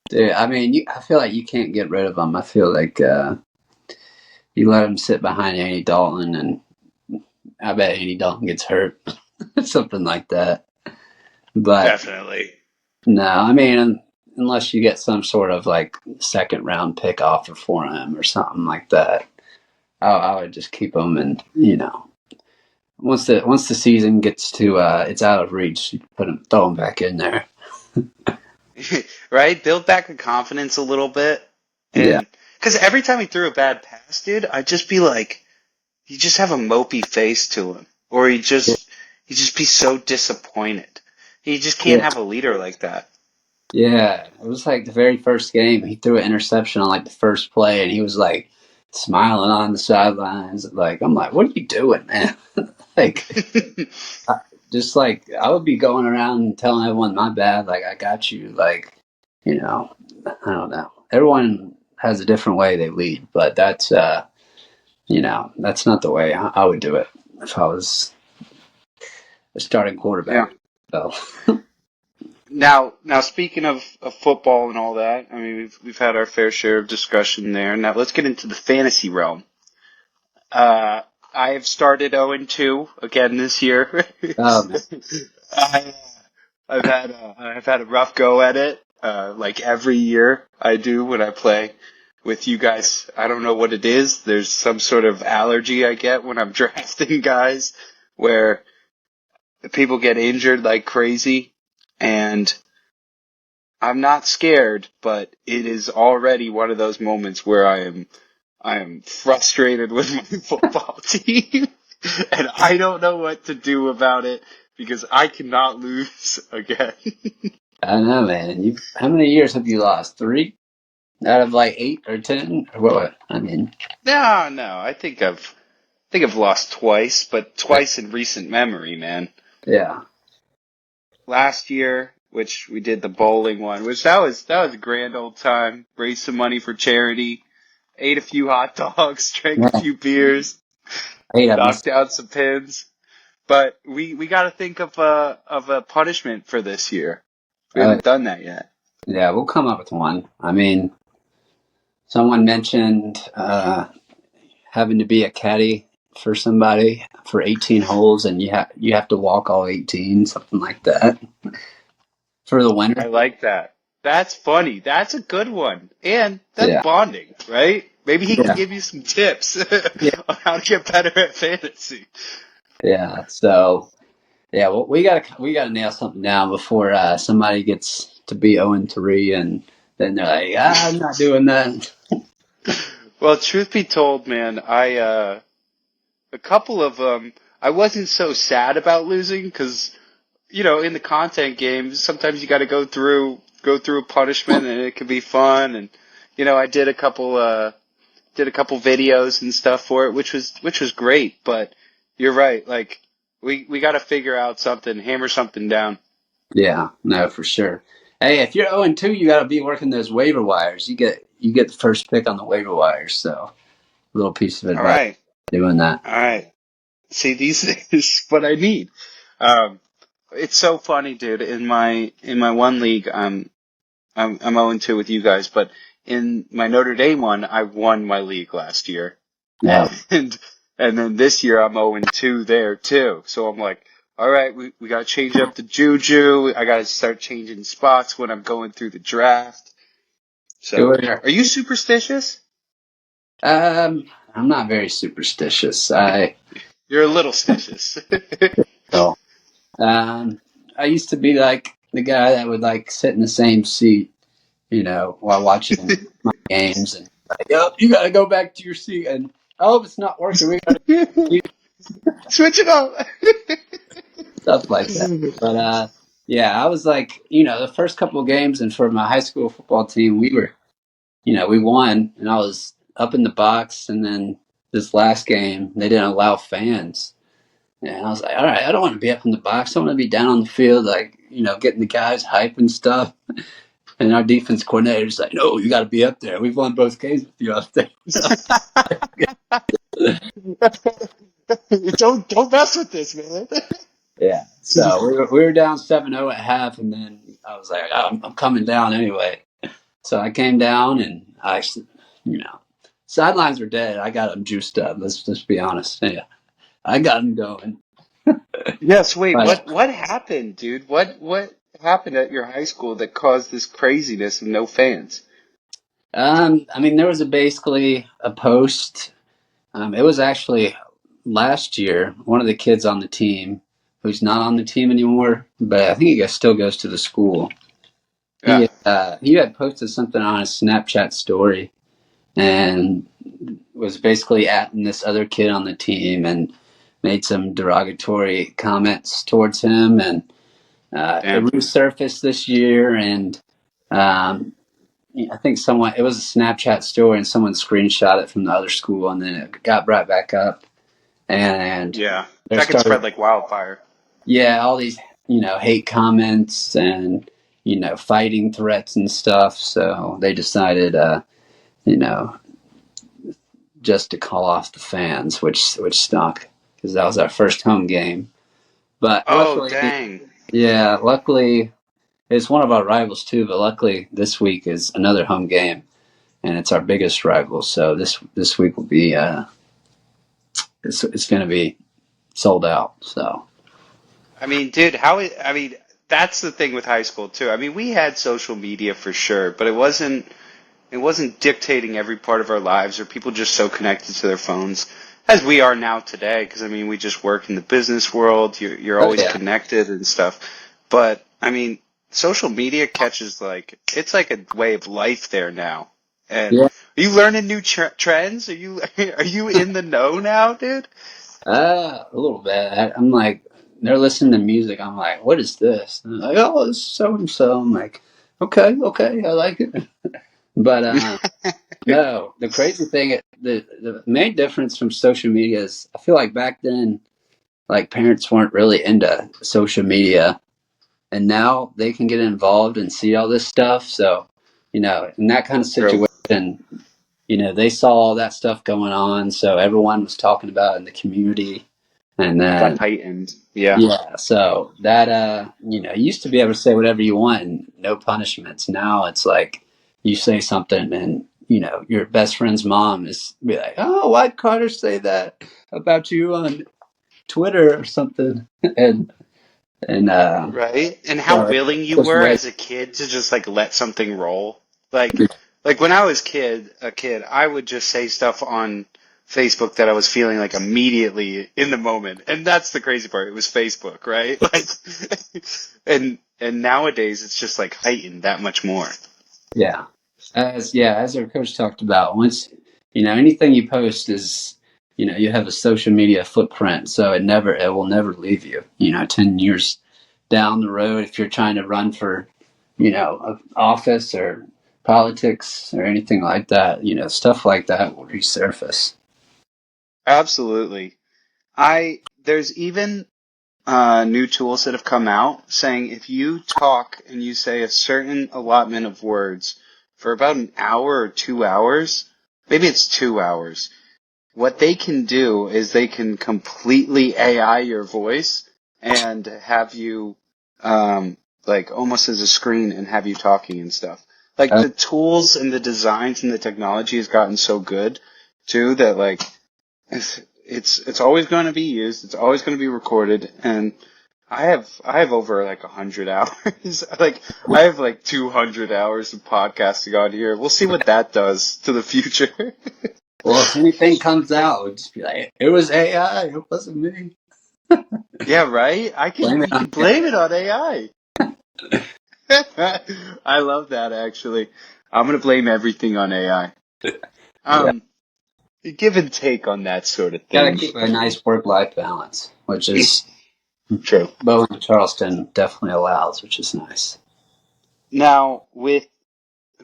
dude, I mean, I feel like you can't get rid of him. I feel like you let him sit behind Andy Dalton, and I bet Andy Dalton gets hurt, something like that. But Definitely. no, I mean, unless you get some sort of like second round pick offer for him or something like that, I would just keep him. And once the season gets to it's out of reach, you throw him back in there. Right? Build back the confidence a little bit. Yeah. And Because every time he threw a bad pass, dude, I'd just be like, you just have a mopey face to him, or he just be so disappointed. He just can't Yeah. have a leader like that. Yeah, it was like the very first game. He threw an interception on like the first play, and he was like smiling on the sidelines. Like, I'm like, what are you doing, man? Like, I, just like I would be going around and telling everyone, my bad. Like, I got you. Like, you know, I don't know. Everyone has a different way they lead, but that's not the way I would do it if I was a starting Yeah. quarterback. So, Now speaking of football and all that, I mean we've had our fair share of discussion there. Now let's get into the fantasy realm. Uh, I have started 0-2 again this year. um, I, I've had a rough go at it. Like every year I do when I play with you guys. I don't know what it is. There's some sort of allergy I get when I'm drafting guys where people get injured like crazy, and I'm not scared, but it is already one of those moments where I am frustrated with my football team, and I don't know what to do about it because I cannot lose again. I don't know, man. How many years have you lost? 3 out of like 8 or 10 or what? I mean, No, I think I've lost twice, but twice in recent memory, man. yeah, Last year, which we did the bowling one, which that was a grand old time. Raised some money for charity, ate a few hot dogs, drank a yeah. few beers, 8 of them. knocked down some pins. But we got to think of a punishment for this year. We Uh, haven't done that yet. yeah, we'll come up with one. I mean, someone mentioned having to be a caddy for somebody for 18 holes, and you have to walk all 18, something like that, for the I winner. like that. That's funny. That's a good one. And that's Yeah, bonding, right? Maybe he can yeah, give you some tips yeah, on how to get better at fantasy. yeah. So yeah, well, we gotta nail something down before somebody gets to be 0-3, and then they're like, I'm not doing that. Well, truth be told, man, a couple of I wasn't so sad about losing because in the content games, sometimes you got to go through a punishment, and it can be fun. And I did a couple videos and stuff for it, which was great. But you're right, like we got to figure out something, hammer something down. Yeah, no, for sure. Hey, if you're 0-2, you got to be working those waiver wires. You get the first pick on the waiver wires. So, a little piece of All advice right, doing that. all right. See, these is what I need. Um, it's so funny, dude. In my one league, I'm 0-2 with you guys, but in my Notre Dame one, I won my league last year, Yeah, and and then this year I'm 0-2 there too. So I'm like, all right, we got to change up the juju. I got to start changing spots when I'm going through the draft. do So, it. are you superstitious? I'm not very superstitious. You're a little stitious. So, um, I used to be like the guy that would like sit in the same seat, while watching my games, and like, yep, you got to go back to your seat, and oh, it's not working. We got to do Switch it up. stuff like that. But yeah, I was like, the first couple of games, and for my high school football team, we won, and I was up in the box, and then this last game, they didn't allow fans. And I was like, all right, I don't want to be up in the box. I want to be down on the field, like, getting the guys hype and stuff. And our defense coordinator's like, no, you got to be up there. We've won both games with you up there. Don't mess with this, man. Yeah. So we were down 7-0 at half, and then I was like, I'm coming down anyway. So I came down, and you know, sidelines were dead. I got them juiced up. Let's just be honest. Yeah, I got them going. Yes, wait, But what happened, dude? What happened at your high school that caused this craziness of no fans? I mean, there was basically a post. It was actually last year. One of the kids on the team, who's not on the team anymore, but I think he still goes to the school. Yeah. He had posted something on his Snapchat story, and was basically atting this other kid on the team and made some derogatory comments towards him. And it Damn. resurfaced this year, and I think it was a Snapchat story, and someone screenshot it from the other school, and then it got brought back up, and Yeah. there That could started, spread like wildfire. yeah, all these, hate comments and, fighting threats and stuff. So they decided, you know, just to call off the fans, which stunk because that was our first home game. But Oh, luckily, dang. yeah, luckily it's one of our rivals too. But luckily this week is another home game, and it's our biggest rival. So this week will be it's going to be sold out. So I mean, dude, that's the thing with high school too. I mean, we had social media for sure, but it wasn't dictating every part of our lives or people just so connected to their phones as we are now today. Because I mean, we just work in the business world. You're oh always yeah, connected and stuff. But I mean, social media catches it's like a way of life there now. And yeah. are you learning new trends? Are you in the know now, dude? A little bit. I'm like, they're listening to music. I'm like, what is this? And they're like, oh, it's so and so. I'm like, okay, I like it. But no, the crazy thing, the main difference from social media is, I feel like back then, like parents weren't really into social media, and now they can get involved and see all this stuff. So, in that kind of True. situation, they saw all that stuff going on, so everyone was talking about it in the community, and It got then heightened. Yeah. yeah, so that you used to be able to say whatever you want and no punishments. Now it's like you say something and your best friend's mom is be like, "Oh, why'd Carter say that about you on Twitter or something?" and Right? And how so willing you just were wait. as a kid to just like let something roll. Like when I was a kid, I would just say stuff on Facebook that I was feeling like immediately in the moment. And that's the crazy part. It was Facebook, right? Like and nowadays it's just like heightened that much more. Yeah, as our coach talked about, once anything you post is you have a social media footprint, so it will never leave you. 10 years down the road, if you're trying to run for office or politics or anything like that, stuff like that will resurface. Absolutely. There's even new tools that have come out saying if you talk and you say a certain allotment of words for about an hour or 2 hours, maybe it's 2 hours, what they can do is they can completely AI your voice and have you, like almost as a screen and have you talking and stuff. Like Uh, the tools and the designs and the technology has gotten so good too that like it's always going to be used. It's always going to be recorded, and I have over like 100 hours. Like I have like 200 hours of podcasting on here. We'll see what that does to the future. well, if anything comes out, we'll just be like, it was AI, it wasn't me. Yeah, right. Blame it You on can blame it on AI. I love that actually. I'm gonna blame everything on AI. yeah. Um, give and take on that sort of Got to thing. keep a nice work-life balance, which is True. Bowen and Charleston definitely allows, which is nice. Now, with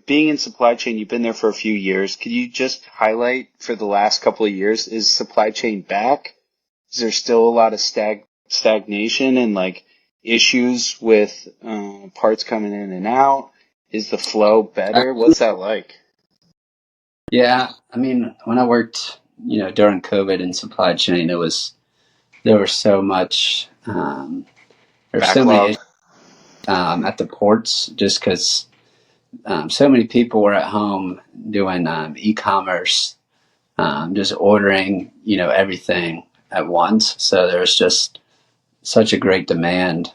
being in supply chain, you've been there for a few years. Could you just highlight for the last couple of years, is supply chain back? Is there still a lot of stagnation and like issues with parts coming in and out? Is the flow better? What's that like? Yeah, I mean, when I worked, during COVID in supply chain, there was so much, there's so many issues Backlog. at the ports just because so many people were at home doing e-commerce, just ordering, everything at once. So there's just such a great demand.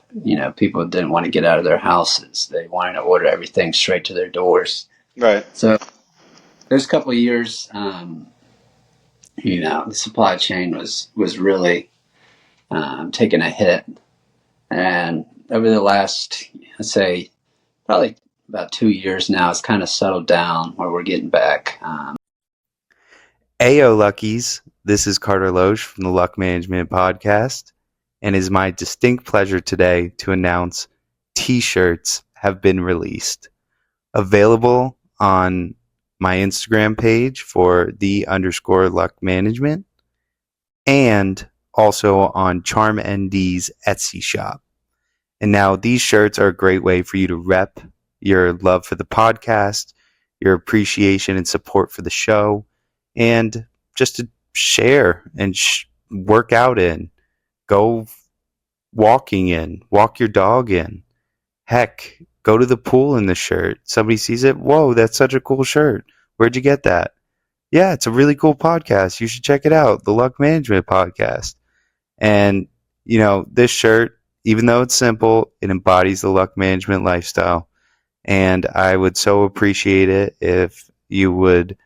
People didn't want to get out of their houses; they wanted to order everything straight to their doors. Right. So there's a couple of years. The supply chain was really taking a hit, and over the last, let's say, probably about 2 years now, it's kind of settled down where we're getting back. Ayo Luckies, this is Carter Loesch from the Luck Management Podcast, and it is my distinct pleasure today to announce t-shirts have been released. Available on my Instagram page for _luck management and also on Charm ND's Etsy shop. And now these shirts are a great way for you to rep your love for the podcast, your appreciation and support for the show, and just to share and work out in, go walking in, walk your dog in. Heck, go to the pool in the shirt. Somebody sees it. Whoa, that's such a cool shirt. Where'd you get that? Yeah, it's a really cool podcast. You should check it out. The Luck Management Podcast. And, this shirt, even though it's simple, it embodies the luck management lifestyle. And I would so appreciate it if you would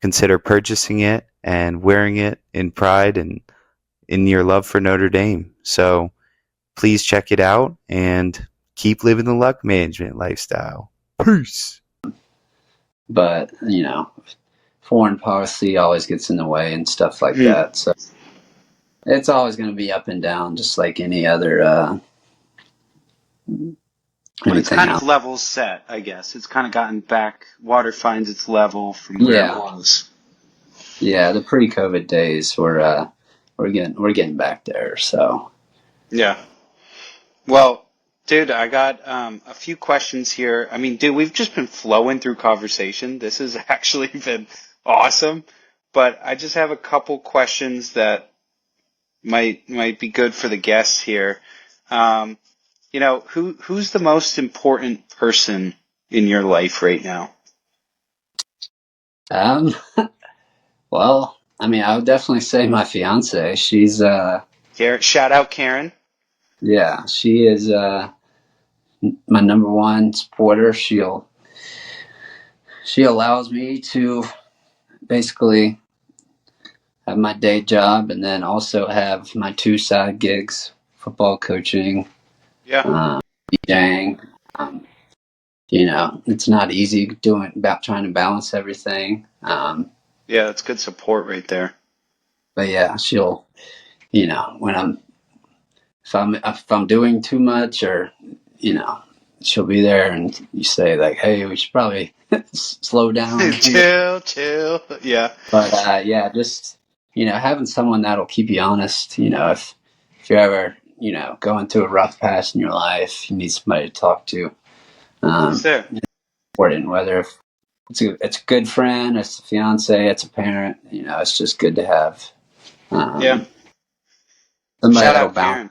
consider purchasing it and wearing it in pride and in your love for Notre Dame. So please check it out and keep living the luck management lifestyle. Peace. But, foreign policy always gets in the way and stuff like that. So it's always going to be up and down, just like any other But it's kind else. of level set, I guess. It's kind of gotten back. Water finds its level from where it was. Yeah, the pre-COVID days we're getting back there. So Yeah. Well, dude, I got a few questions here. I mean, dude, we've just been flowing through conversation. This has actually been awesome. But I just have a couple questions that might be good for the guests here. Who's the most important person in your life right now? well, I would definitely say my fiance. She's Shout out Karen. yeah, she is my number one supporter. She allows me to basically have my day job and then also have my two side gigs: football coaching, Yeah. DJing. It's not easy trying to balance everything. Yeah, that's good support right there. But yeah, she'll, when if I'm doing too much or, she'll be there and you say like, hey, we should probably slow down. Chill. Yeah. But yeah, just, having someone that'll keep you honest, if you're ever, going through a rough patch in your life, you need somebody to talk to. Who's there? Important, whether if it's a good friend, it's a fiance, it's a parent, it's just good to have. Yeah. Somebody Shout that'll out bounce. Karen.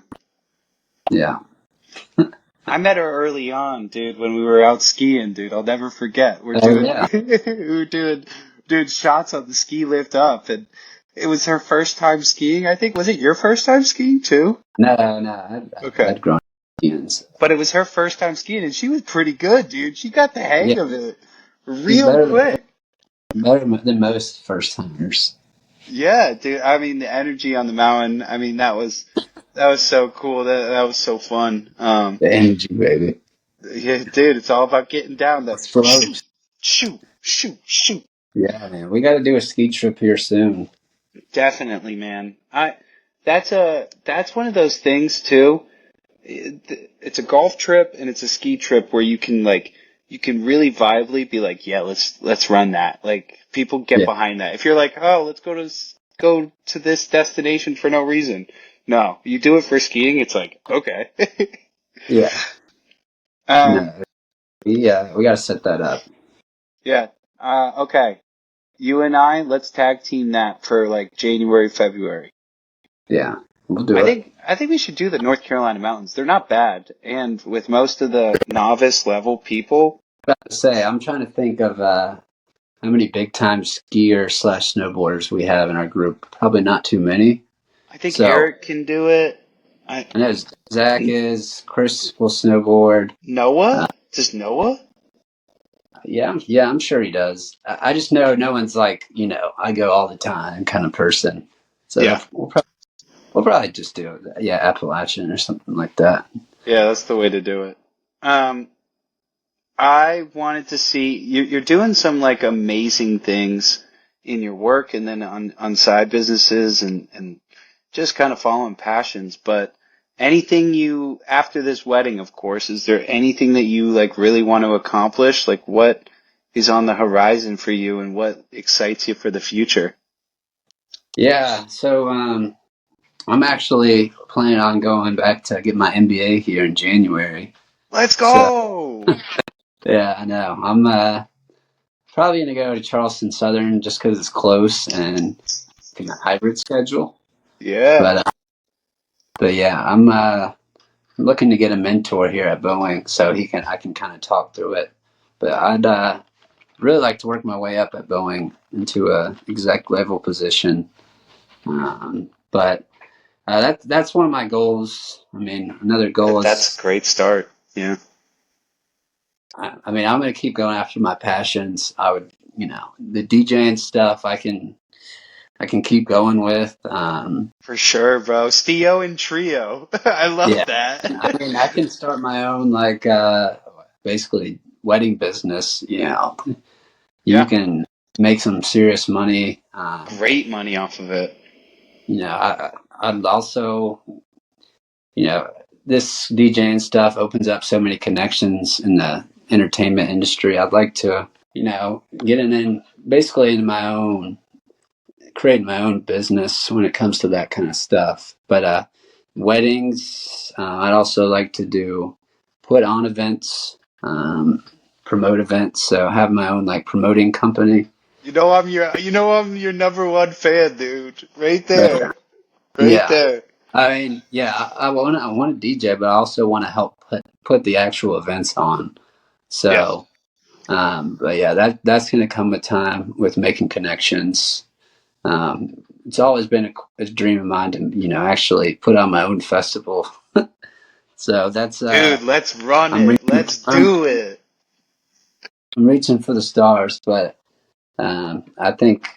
Yeah. I met her early on, dude, when we were out skiing, dude. I'll never forget. We were doing shots on the ski lift up, and it was her first time skiing, I think. Was it your first time skiing, too? No. Okay. I'd grown up. But it was her first time skiing, and she was pretty good, dude. She got the hang of it real better quick. Better than most first timers. Yeah, dude. I mean, the energy on the mountain. I mean, that was so cool. That was so fun. The energy, baby. Yeah, dude. It's all about getting down there. Shoot. Yeah, man. We got to do a ski trip here soon. Definitely, man. That's one of those things too. It's a golf trip and it's a ski trip where you can really vibely be like, yeah, let's run that. Like people get behind that. If you're like, oh, let's go to this destination for no reason. No, you do it for skiing. It's like, okay. Yeah. No, we got to set that up. Yeah. Okay. You and I, let's tag team that for like January, February. Yeah, we'll do it. I think we should do the North Carolina mountains. They're not bad, and with most of the novice level people. I'm trying to think of how many big time skiers / snowboarders we have in our group. Probably not too many. I think Eric can do it. I know Zach is. Chris will snowboard. Noah? Does Noah? Yeah, I'm sure he does. I just know no one's like, I go all the time kind of person. So yeah. We'll probably just do it. Yeah, Appalachian or something like that. Yeah, that's the way to do it. I wanted to see you're doing some like amazing things in your work and then on side businesses and just kind of following passions. But anything you, after this wedding, of course, is there anything that you like really want to accomplish? Like what is on the horizon for you and what excites you for the future? Yeah, so I'm actually planning on going back to get my MBA here in January. Let's So go. yeah, I know. I'm probably gonna go to Charleston Southern just because it's close and in a hybrid schedule. Yeah, But but yeah, I'm looking to get a mentor here at Boeing so I can kind of talk through it. But I'd really like to work my way up at Boeing into a exec level position. But that's one of my goals. I mean, another goal that's a is, great start. Yeah, I mean, I'm going to keep going after my passions. I would, the DJing stuff I can keep going with. for sure, bro. Stio and trio. I love Yeah. that. And I mean, I can start my own, like, basically wedding business. You Yeah, can make some serious money. great money off of it. I'd also, you know, this DJing stuff opens up so many connections in the entertainment industry. I'd like to, get in basically into create my own business when it comes to that kind of stuff. But weddings, I'd also like to put on events, promote events. So have my own like promoting company. I'm your number one fan, dude. Right But there. Right yeah, there. I mean, yeah, I want to DJ, but I also want to help put the actual events on. Yeah. So, but yeah, that's going to come with time with making connections. It's always been a dream of mine to, actually put on my own festival. So that's Dude, let's run I'm it. reaching, Let's do it. I'm reaching for the stars, but I think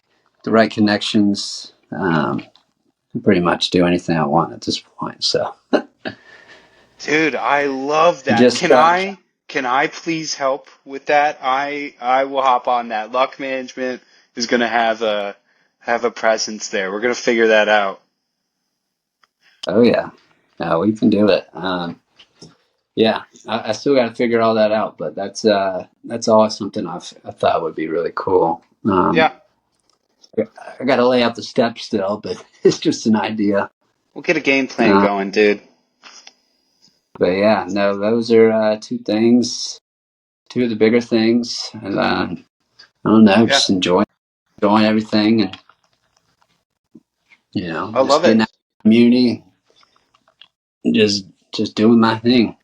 the right connections can pretty much do anything I want at this point. So Dude, I love that. just Can I please help with that? I will hop on that. Luck management is gonna have a presence there. We're gonna figure that out. oh yeah, no, we can do it. Yeah, I still got to figure all that out, but that's always something I thought would be really cool. Yeah, I got to lay out the steps still, but it's just an idea. we'll get a game plan Uh, going, dude. but yeah, no, those are two of the bigger things, and I don't know, Yeah, just enjoying everything, and I just love getting it. out in the community, and just doing my thing.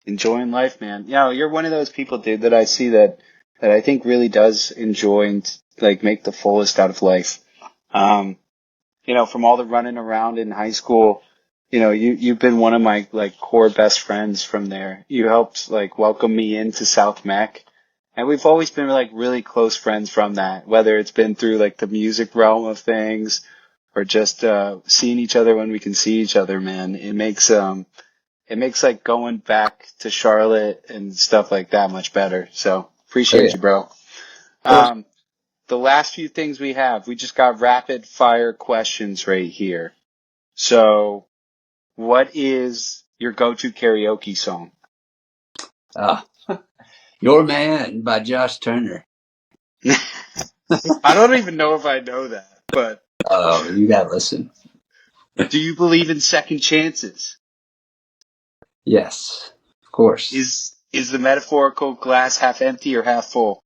Enjoying life, man. Yeah, you're one of those people, dude, that I see that I think really does enjoy and like make the fullest out of life. Um, from all the running around in high school, you've been one of my like core best friends from there. You helped like welcome me into South Mac. And we've always been like really close friends from that, whether it's been through like the music realm of things or just seeing each other when we can see each other, man. It makes like going back to Charlotte and stuff like that much better. So Oh appreciate yeah, you, bro. of course. Um, the last few things we just got rapid fire questions right here. So, what is your go-to karaoke song? Uh, Your Man by Josh Turner. I don't even know if I know that, but Oh, you gotta listen. do you believe in second chances? Yes, of course. Is the metaphorical glass half empty or half full?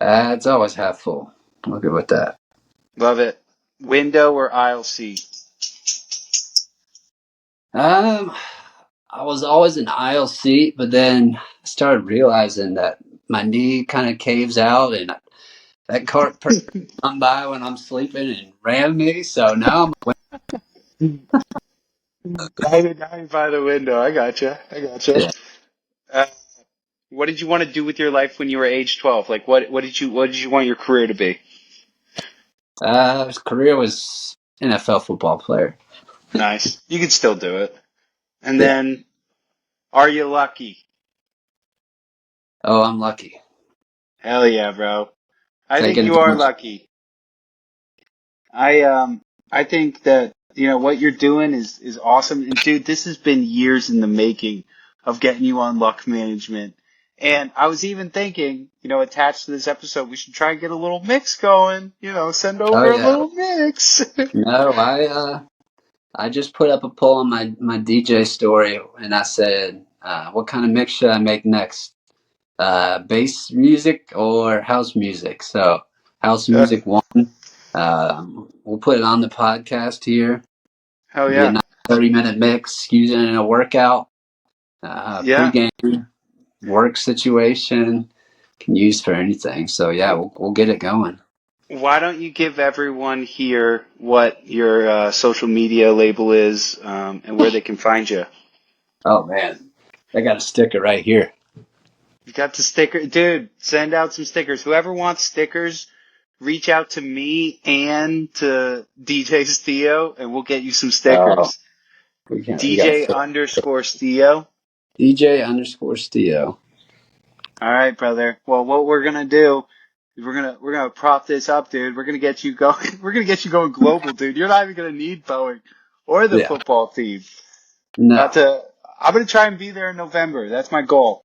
It's always half full. I'll go with that. Love it. Window or aisle seat? Um, I was always an aisle seat, but then I started realizing that my knee kind of caves out, and that cart person come by when I'm sleeping and ram me. So now Now you're by the window. I gotcha. I gotcha. yeah, Uh, what did you want to do with your life when you were age 12? Like, what did you want your career to be? his career was NFL football player. Nice. You can still do it. And Yeah. then, are you lucky? Oh, I'm lucky. Hell yeah, bro. I think taking you are advantage. lucky. I think that what you're doing is awesome. And dude, this has been years in the making of getting you on luck management. And I was even thinking, attached to this episode, we should try and get a little mix going. Send Oh over a yeah. little mix. No, I just put up a poll on my DJ story, and I said, what kind of mix should I make next? Bass music or house music? So house music won. We'll put it on the podcast here. Hell Be a yeah. nice 30-minute mix, using it in a workout, Yeah. pregame, work situation, can use for anything. So yeah, we'll get it going. Why don't you give everyone here what your social media label is and where they can find you? Oh man, I got a sticker right here. You got the sticker. Dude, send out some stickers. Whoever wants stickers, reach out to me and to DJ Stio, and we'll get you some Oh, stickers. we got DJ underscore Stio. DJ underscore Stio. All right, brother. Well, what we're gonna do is we're gonna prop this up, dude. We're gonna get you going. We're gonna get you going global, dude. You're not even gonna need Boeing or the Yeah. football team. About No. to. I'm gonna try and be there in November. That's my goal.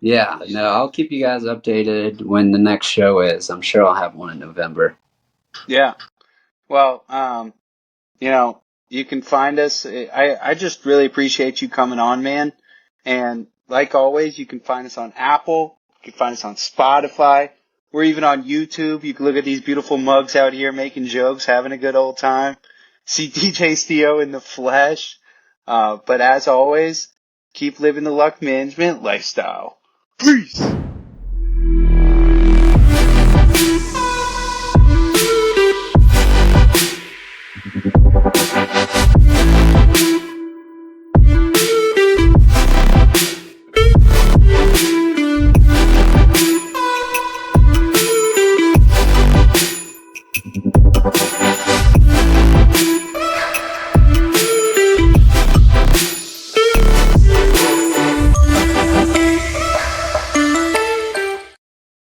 Yeah. No. I'll keep you guys updated when the next show is. I'm sure I'll have one in November. Yeah. Well, you can find us. I just really appreciate you coming on, man. And like always, you can find us on Apple. You can find us on Spotify. We're even on YouTube. You can look at these beautiful mugs out here making jokes, having a good old time. See DJ Stio in the flesh. But as always, keep living the luck management lifestyle. Peace!